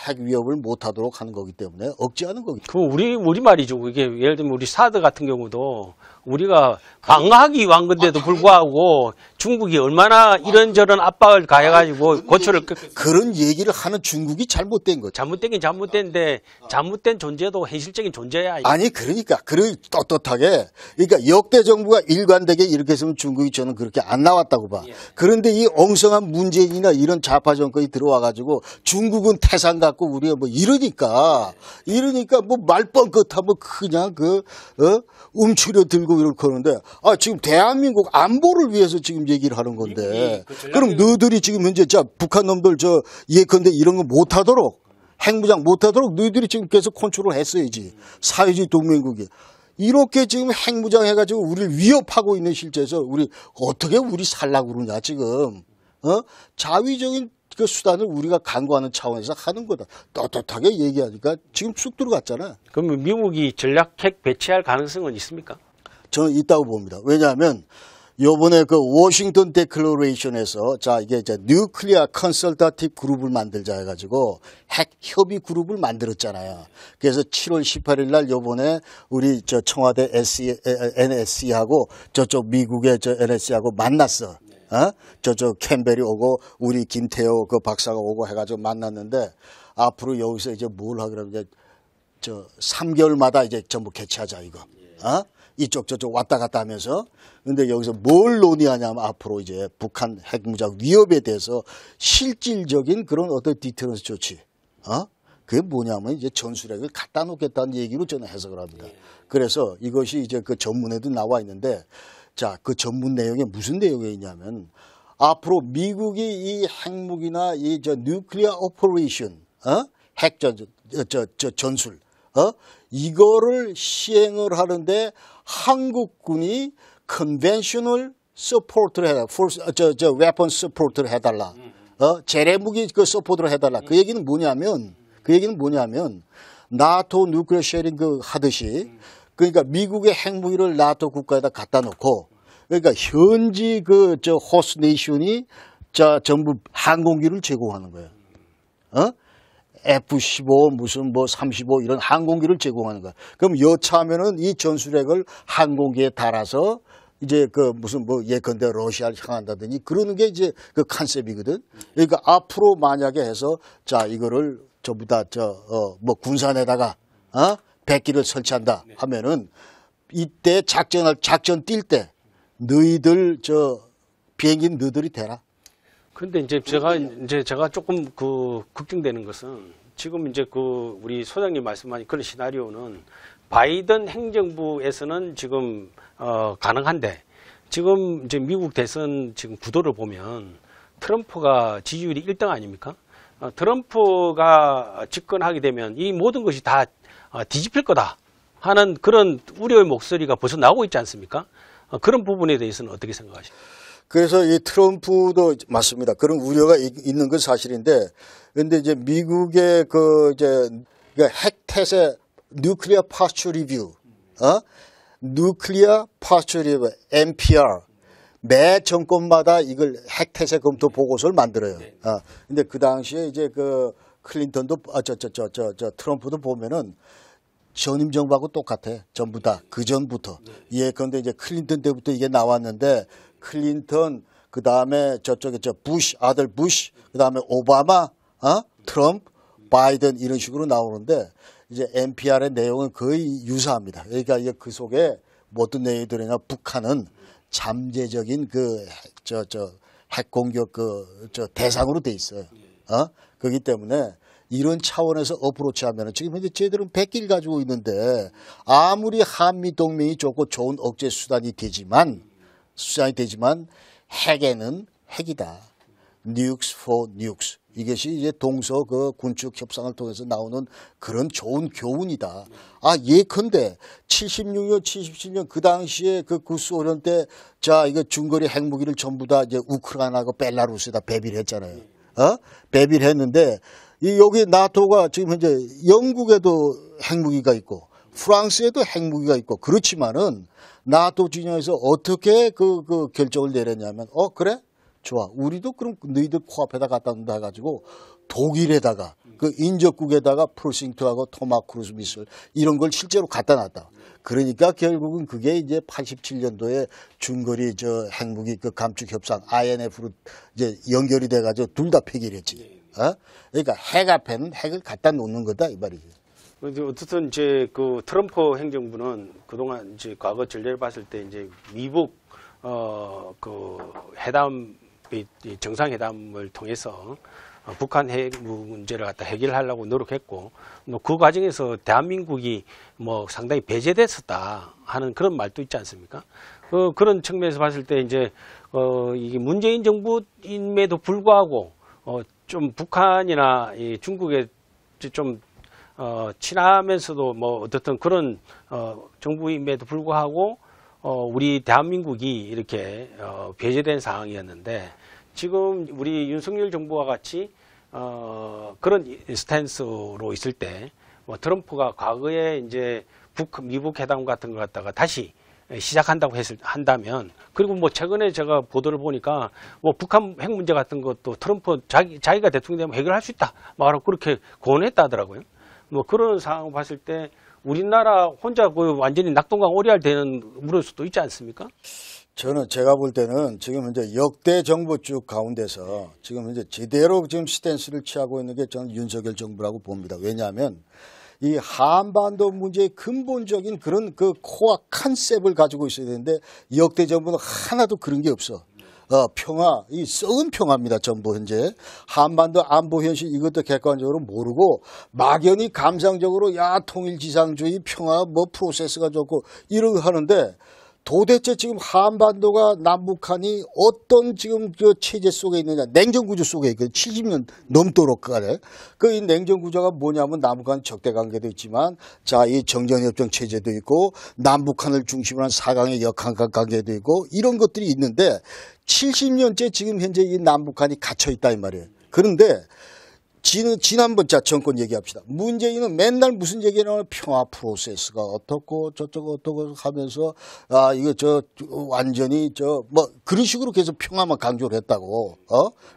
핵 위협을 못하도록 하는 거기 때문에 억제하는 거기. 그 우리 말이죠. 이게 예를 들면 우리 사드 같은 경우도 우리가 방어하기 위한 건데도 불구하고 중국이 얼마나 이런저런 압박을 가해가지고 고초를 그런 얘기를 하는 중국이 잘못된 거죠. 잘못되긴 잘못된데 잘못된 존재도 현실적인 존재야. 아니 그러니까 떳떳하게 그러니까 역대 정부가 일관되게 이렇게 했으면 중국이 저는 그렇게 안 나왔다고 봐. 그런데 이 엉성한 문재인이나 이런 좌파 정권이 들어와 가지고 중국은 태산 갖고 우리가 뭐 이러니까 뭐 말뻥끗하면 그냥 움츠려 들고 이렇게 하는데 지금 대한민국 안보를 위해서 지금 얘기를 하는 건데 그럼 너희들이 지금 현재 북한 놈들 예컨대 이런 거 못하도록 핵무장 못하도록 너희들이 지금 계속 컨트롤 했어야지. 사회주의 동맹국이. 이렇게 지금 핵무장 해가지고 우리를 위협하고 있는 실제에서 우리 살라고 그러냐 지금. 자위적인 그 수단을 우리가 강구하는 차원에서 하는 거다. 떳떳하게 얘기하니까 지금 쑥 들어갔잖아. 그러면 미국이 전략핵 배치할 가능성은 있습니까? 저는 있다고 봅니다. 왜냐하면 요번에 그 워싱턴 데클러레이션에서 이게 뉴클리어 컨설터티브 그룹을 만들자 해가지고 핵 협의 그룹을 만들었잖아요. 그래서 7월 18일 날 요번에 우리 청와대 NSC하고 저쪽 미국의 NSC하고 만났어. 저쪽 캠벨이 오고 우리 김태호 그 박사가 오고 해가지고 만났는데 앞으로 여기서 이제 뭘 하기로 이제 3개월마다 이제 전부 개최하자 이거. 이쪽 저쪽 왔다 갔다 하면서 근데 여기서 뭘 논의하냐면 앞으로 이제 북한 핵무장 위협에 대해서 실질적인 그런 어떤 디터런스 조치. 그게 뭐냐면 이제 전술핵을 갖다 놓겠다는 얘기로 저는 해석을 합니다. 그래서 이것이 이제 그 전문에도 나와 있는데 그 전문 내용에 무슨 내용이 있냐면 앞으로 미국이 이 핵무기나 이 뉴클리어 오퍼레이션, 핵 전술, 이거를 시행을 하는데 한국군이 컨벤셔널 서포트를 해달라, 웨폰 서포트를 해달라, 재래무기 그 서포트를 해달라. 그 얘기는 뭐냐면 나토 뉴클리어 쉐링 하듯이 그러니까 미국의 핵무기를 나토 국가에다 갖다 놓고 그러니까 현지 호스트 네이션이 전부 항공기를 제공하는 거예요. F-15 무슨 35 이런 항공기를 제공하는 거야. 그럼 여차하면은 이 전술핵을 항공기에 달아서 이제 무슨 예컨대 러시아를 향한다더니 그러는 게 이제 그 컨셉이거든. 그러니까 앞으로 만약에 해서 이거를 전부 다 군산에다가 100기를 설치한다 하면은 이때 작전 뛸 때 너희들 비행기 너희들이 대라. 근데 이제 제가 조금 걱정되는 것은 지금 이제 우리 소장님 말씀하신 그런 시나리오는 바이든 행정부에서는 지금 가능한데 지금 이제 미국 대선 지금 구도를 보면 트럼프가 지지율이 1등 아닙니까? 트럼프가 집권하게 되면 이 모든 것이 다 뒤집힐 거다 하는 그런 우려의 목소리가 벌써 나오고 있지 않습니까? 그런 부분에 대해서는 어떻게 생각하십니까? 그래서 이 트럼프도 맞습니다. 그런 우려가 있는 건 사실인데, 그런데 이제 미국의 핵 태세 뉴클리어 파스처 리뷰, 뉴클리어 파스처 리뷰 (NPR) 매 정권마다 이걸 핵 태세 검토 보고서를 만들어요. 근데 그 당시에 이제 클린턴도 트럼프도 보면은 전임 정부하고 똑같아. 전부 다. 그 전부터. 그런데 이제 클린턴 때부터 이게 나왔는데 클린턴 그다음에 저쪽에 부시, 아들 부시, 그다음에 오바마, 트럼프, 바이든 이런 식으로 나오는데 이제 NPR의 내용은 거의 유사합니다. 그러니까 이제 그 속에 어떤 내용이 들어있냐 북한은 잠재적인 핵 공격 대상으로 돼 있어요. 그렇기 때문에 이런 차원에서 어프로치하면 지금 현재 쟤들은 100길 가지고 있는데 아무리 한미 동맹이 좋고 좋은 억제 수단이 되지만 핵에는 핵이다. nukes for nukes 이것이 이제 동서 그 군축 협상을 통해서 나오는 그런 좋은 교훈이다. 예컨대 76년, 77년 그 당시에 그 구소련 때 자 이거 중거리 핵무기를 전부 다 이제 우크라이나하고 벨라루스에다 배비를 했잖아요. 배비를 했는데 여기 나토가 지금 현재 영국에도 핵무기가 있고 프랑스에도 핵무기가 있고 그렇지만은 나토 진영에서 어떻게 그 결정을 내렸냐면 그래? 좋아. 우리도 그럼 너희들 코앞에다 갖다 놓는다 해가지고 독일에다가 그 인접국에다가 프로싱트하고 토마크루즈 미술 이런 걸 실제로 갖다 놨다. 그러니까 결국은 그게 이제 87년도에 중거리 핵무기 그 감축 협상 INF로 이제 연결이 돼가지고 둘 다 폐기를 했지. 그러니까 핵 앞에는 핵을 갖다 놓는 거다 이 말이지. 어쨌든 이제 그 트럼프 행정부는 그동안 이제 과거 전례를 봤을 때 이제 미국 그 회담 정상회담을 통해서 북한 핵 문제를 갖다 해결하려고 노력했고 그 과정에서 대한민국이 뭐 상당히 배제됐었다 하는 그런 말도 있지 않습니까? 그런 측면에서 봤을 때 이제 이게 문재인 정부임에도 불구하고 좀 북한이나 이 중국에 좀 친하면서도 뭐 어떻든 그런 정부임에도 불구하고 우리 대한민국이 이렇게 배제된 상황이었는데 지금 우리 윤석열 정부와 같이 그런 스탠스로 있을 때 뭐 트럼프가 과거에 이제 미국 회담 같은 걸 갖다가 다시 시작한다고 한다면 그리고 뭐 최근에 제가 보도를 보니까 뭐 북한 핵 문제 같은 것도 트럼프 자기가 대통령 되면 해결할 수 있다 말하고 그렇게 권했다 하더라고요. 뭐 그런 상황을 봤을 때 우리나라 혼자 그 완전히 낙동강 오리알 되는 물을 수도 있지 않습니까? 제가 볼 때는 지금 현재 역대 정부 쭉 가운데서 지금 현재 제대로 지금 스탠스를 취하고 있는 게 저는 윤석열 정부라고 봅니다. 왜냐하면 이 한반도 문제의 근본적인 그런 그 코어 컨셉을 가지고 있어야 되는데 역대 정부는 하나도 그런 게 없어. 평화, 이 썩은 평화입니다. 전부 현재. 한반도 안보 현실 이것도 객관적으로 모르고 막연히 감상적으로 통일지상주의 평화 뭐 프로세스가 좋고 이런 거 하는데 도대체 지금 한반도가 남북한이 어떤 지금 그 체제 속에 있느냐. 냉전구조 속에 있거든요. 70년 넘도록 가네. 그 이 냉전구조가 뭐냐면 남북한 적대관계도 있지만 자, 이 정전협정 체제도 있고 남북한을 중심으로 한 4강의 역학관계도 있고 이런 것들이 있는데 70년째 지금 현재 이 남북한이 갇혀있다 이 말이에요. 그런데 지난번 정권 얘기합시다. 문재인은 맨날 무슨 얘기냐면 평화 프로세스가 어떻고 저쩌고 어떻고 하면서 이거 완전히 뭐 그런 식으로 계속 평화만 강조를 했다고.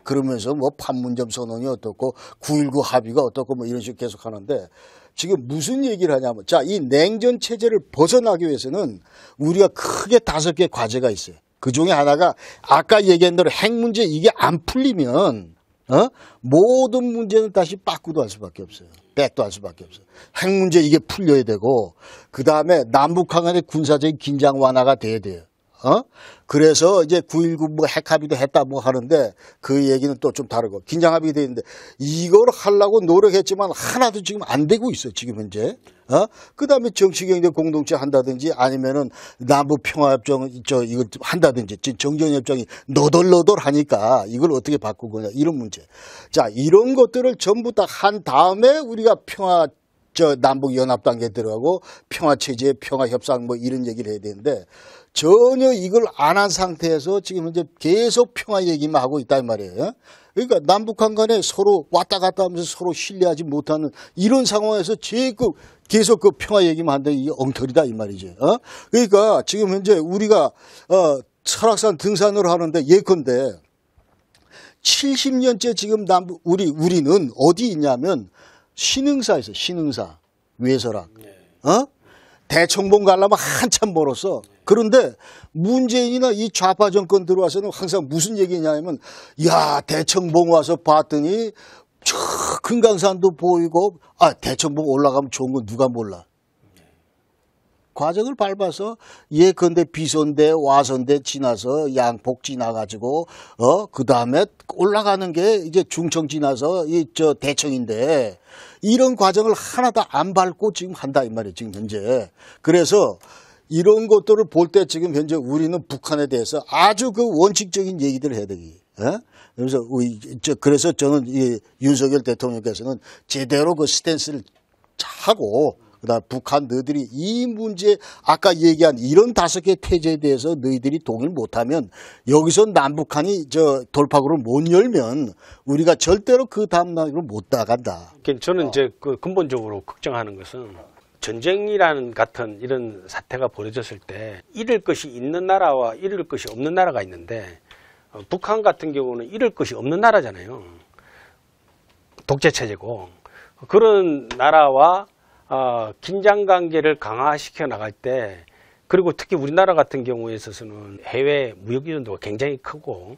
그러면서 뭐 판문점 선언이 어떻고 9.19 합의가 어떻고 뭐 이런 식으로 계속 하는데 지금 무슨 얘기를 하냐면 자, 이 냉전 체제를 벗어나기 위해서는 우리가 크게 5개 과제가 있어요. 그 중에 하나가 아까 얘기한 대로 핵 문제 이게 안 풀리면 모든 문제는 다시 빠꾸도 할 수밖에 없어요. 백도 할 수밖에 없어요. 핵 문제 이게 풀려야 되고 그 다음에 남북한 간의 군사적인 긴장 완화가 돼야 돼요. 그래서 이제 9.19 뭐 핵합의도 했다 뭐 하는데 그 얘기는 또 좀 다르고 긴장합의가 되는데 이걸 하려고 노력했지만 하나도 지금 안 되고 있어요. 지금 현재. 그 다음에 정치경제 공동체 한다든지 아니면은 남북평화협정 이걸 한다든지 정전협정이 너덜너덜 하니까 이걸 어떻게 바꾸거냐 이런 문제. 자, 이런 것들을 전부 다 한 다음에 우리가 남북연합 단계에 들어가고 평화체제, 평화협상 뭐 이런 얘기를 해야 되는데 전혀 이걸 안 한 상태에서 지금 현재 계속 평화 얘기만 하고 있단 말이에요. 그러니까 남북한 간에 서로 왔다 갔다 하면서 서로 신뢰하지 못하는 이런 상황에서 계속 그 평화 얘기만 한다는 이게 엉터리다 이 말이죠. 그러니까 지금 현재 우리가 설악산 등산을 하는데 예컨대 70년째 지금 우리는 어디 있냐면 신흥사에서 신흥사 외설악 대청봉 가려면 한참 멀었어. 그런데 문재인이나 이 좌파 정권 들어와서는 항상 무슨 얘기냐면 대청봉 와서 봤더니 저 금강산도 보이고 대청봉 올라가면 좋은 건 누가 몰라. 과정을 밟아서 예컨대 비선대 와선대 지나서 양폭 지나가지고 그 다음에 올라가는 게 이제 중청 지나서 대청인데 이런 과정을 하나도 안 밟고 지금 한다 이 말이에요. 지금 현재. 그래서 이런 것들을 볼 때 지금 현재 우리는 북한에 대해서 아주 그 원칙적인 얘기들을 해야 되기. 그래서 저는 이 윤석열 대통령께서는 제대로 그 스탠스를 하고, 그다음 북한 너희들이 이 문제 아까 얘기한 이런 5개 태제에 대해서 너희들이 동의를 못하면 여기서 남북한이 돌파구를 못 열면 우리가 절대로 그 다음 날로 못 나간다. 저는 이제 그 근본적으로 걱정하는 것은 전쟁이라는 같은 이런 사태가 벌어졌을 때 잃을 것이 있는 나라와 잃을 것이 없는 나라가 있는데 북한 같은 경우는 잃을 것이 없는 나라잖아요. 독재 체제고 그런 나라와 긴장 관계를 강화시켜 나갈 때 그리고 특히 우리나라 같은 경우에 있어서는 해외 무역 의존도가 굉장히 크고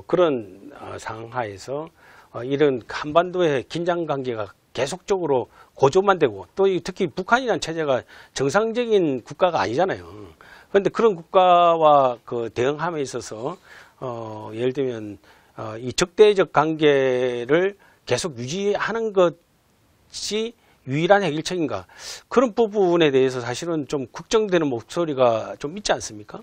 그런 상하에서 이런 한반도의 긴장 관계가 계속적으로 고조만 되고 또 특히 북한이라는 체제가 정상적인 국가가 아니잖아요. 그런데 그런 국가와 그 대응함에 있어서 예를 들면 이 적대적 관계를 계속 유지하는 것이 유일한 해결책인가? 그런 부분에 대해서 사실은 좀 걱정되는 목소리가 좀 있지 않습니까?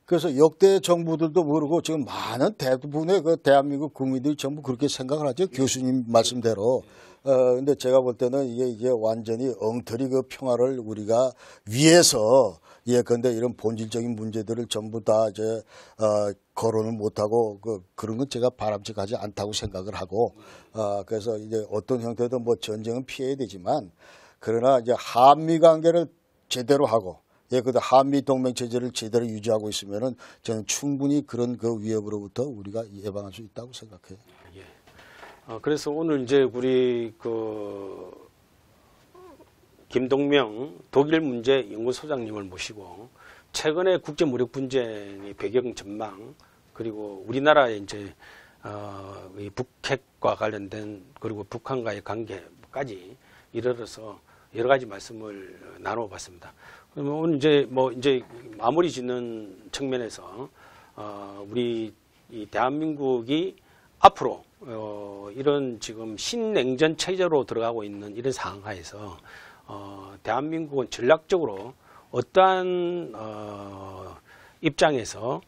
그래서 역대 정부들도 모르고 지금 많은 대부분의 그 대한민국 국민들이 전부 그렇게 생각을 하죠. 교수님 말씀대로. 근데 제가 볼 때는 이게 완전히 엉터리 그 평화를 우리가 위해서 근데 이런 본질적인 문제들을 전부 다 거론을 못하고 그런 건 제가 바람직하지 않다고 생각을 하고 그래서 이제 어떤 형태든 뭐 전쟁은 피해야 되지만 그러나 이제 한미 관계를 제대로 하고 그다음 한미 동맹 체제를 제대로 유지하고 있으면은 저는 충분히 그런 그 위협으로부터 우리가 예방할 수 있다고 생각해요. 그래서 오늘 이제 우리 김동명 독일 문제 연구소장님을 모시고 최근의 국제 무력 분쟁의 배경 전망 그리고 우리나라의 이제 이 북핵과 관련된 그리고 북한과의 관계까지 이르러서 여러 가지 말씀을 나눠봤습니다. 그러면 오늘 이제 마무리 짓는 측면에서 우리 이 대한민국이 앞으로 이런 지금 신냉전 체제로 들어가고 있는 이런 상황하에서 대한민국은 전략적으로 어떠한 입장에서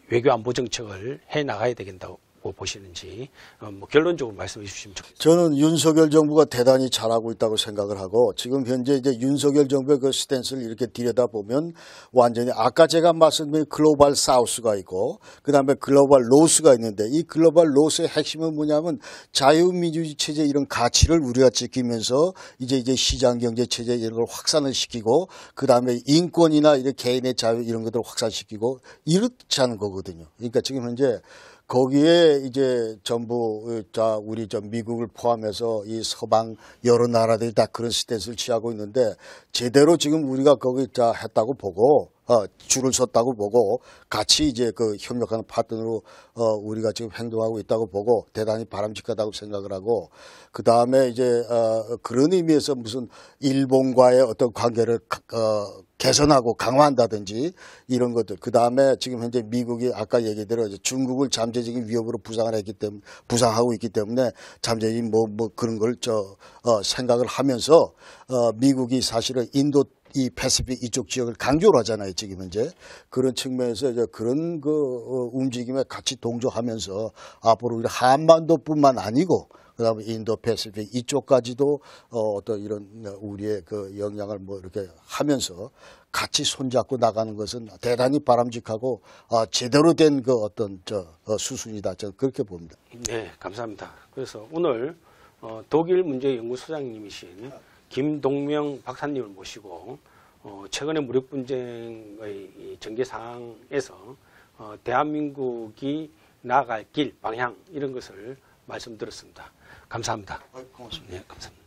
외교 안보 정책을 해 나가야 되겠다고 보시는지 뭐 결론적으로 말씀해 주시면 좋겠습니다. 저는 윤석열 정부가 대단히 잘하고 있다고 생각을 하고 지금 현재 이제 윤석열 정부의 그 스탠스를 이렇게 들여다보면 완전히 아까 제가 말씀드린 글로벌 사우스가 있고 그다음에 글로벌 노스가 있는데 이 글로벌 노스의 핵심은 뭐냐면 자유민주주의 체제 이런 가치를 우리가 지키면서 이제 시장 경제 체제 이런 걸 확산을 시키고 그다음에 인권이나 이런 개인의 자유 이런 것들을 확산시키고 이렇지 않은 거거든요. 그러니까 지금 현재 거기에 이제 전부 우리 미국을 포함해서 이 서방 여러 나라들이 다 그런 스탠스를 취하고 있는데 제대로 지금 우리가 거기 했다고 보고 줄을 섰다고 보고 같이 이제 그 협력하는 파트너로 우리가 지금 행동하고 있다고 보고 대단히 바람직하다고 생각을 하고 그 다음에 이제 그런 의미에서 무슨 일본과의 어떤 관계를 개선하고 강화한다든지 이런 것들 그 다음에 지금 현재 미국이 아까 얘기대로 중국을 잠재적인 위협으로 부상하고 있기 때문에 잠재적인 뭐 그런 걸 생각을 하면서 미국이 사실은 인도 이 패시픽 이쪽 지역을 강조를 하잖아요. 지금 현재 그런 측면에서 이제 그런 그 움직임에 같이 동조하면서 앞으로 우리 한반도뿐만 아니고 그다음에 인도 패시픽 이쪽까지도 어떤 이런 우리의 그 영향을 뭐 이렇게 하면서 같이 손잡고 나가는 것은 대단히 바람직하고 제대로 된 그 어떤 수순이다. 저는 그렇게 봅니다. 네, 감사합니다. 그래서 오늘 독일 문제 연구소장님이신 김동명 박사님을 모시고 최근의 무력 분쟁의 전개 상황에서 대한민국이 나아갈 길, 방향 이런 것을 말씀드렸습니다. 감사합니다. 고맙습니다. 네, 감사합니다.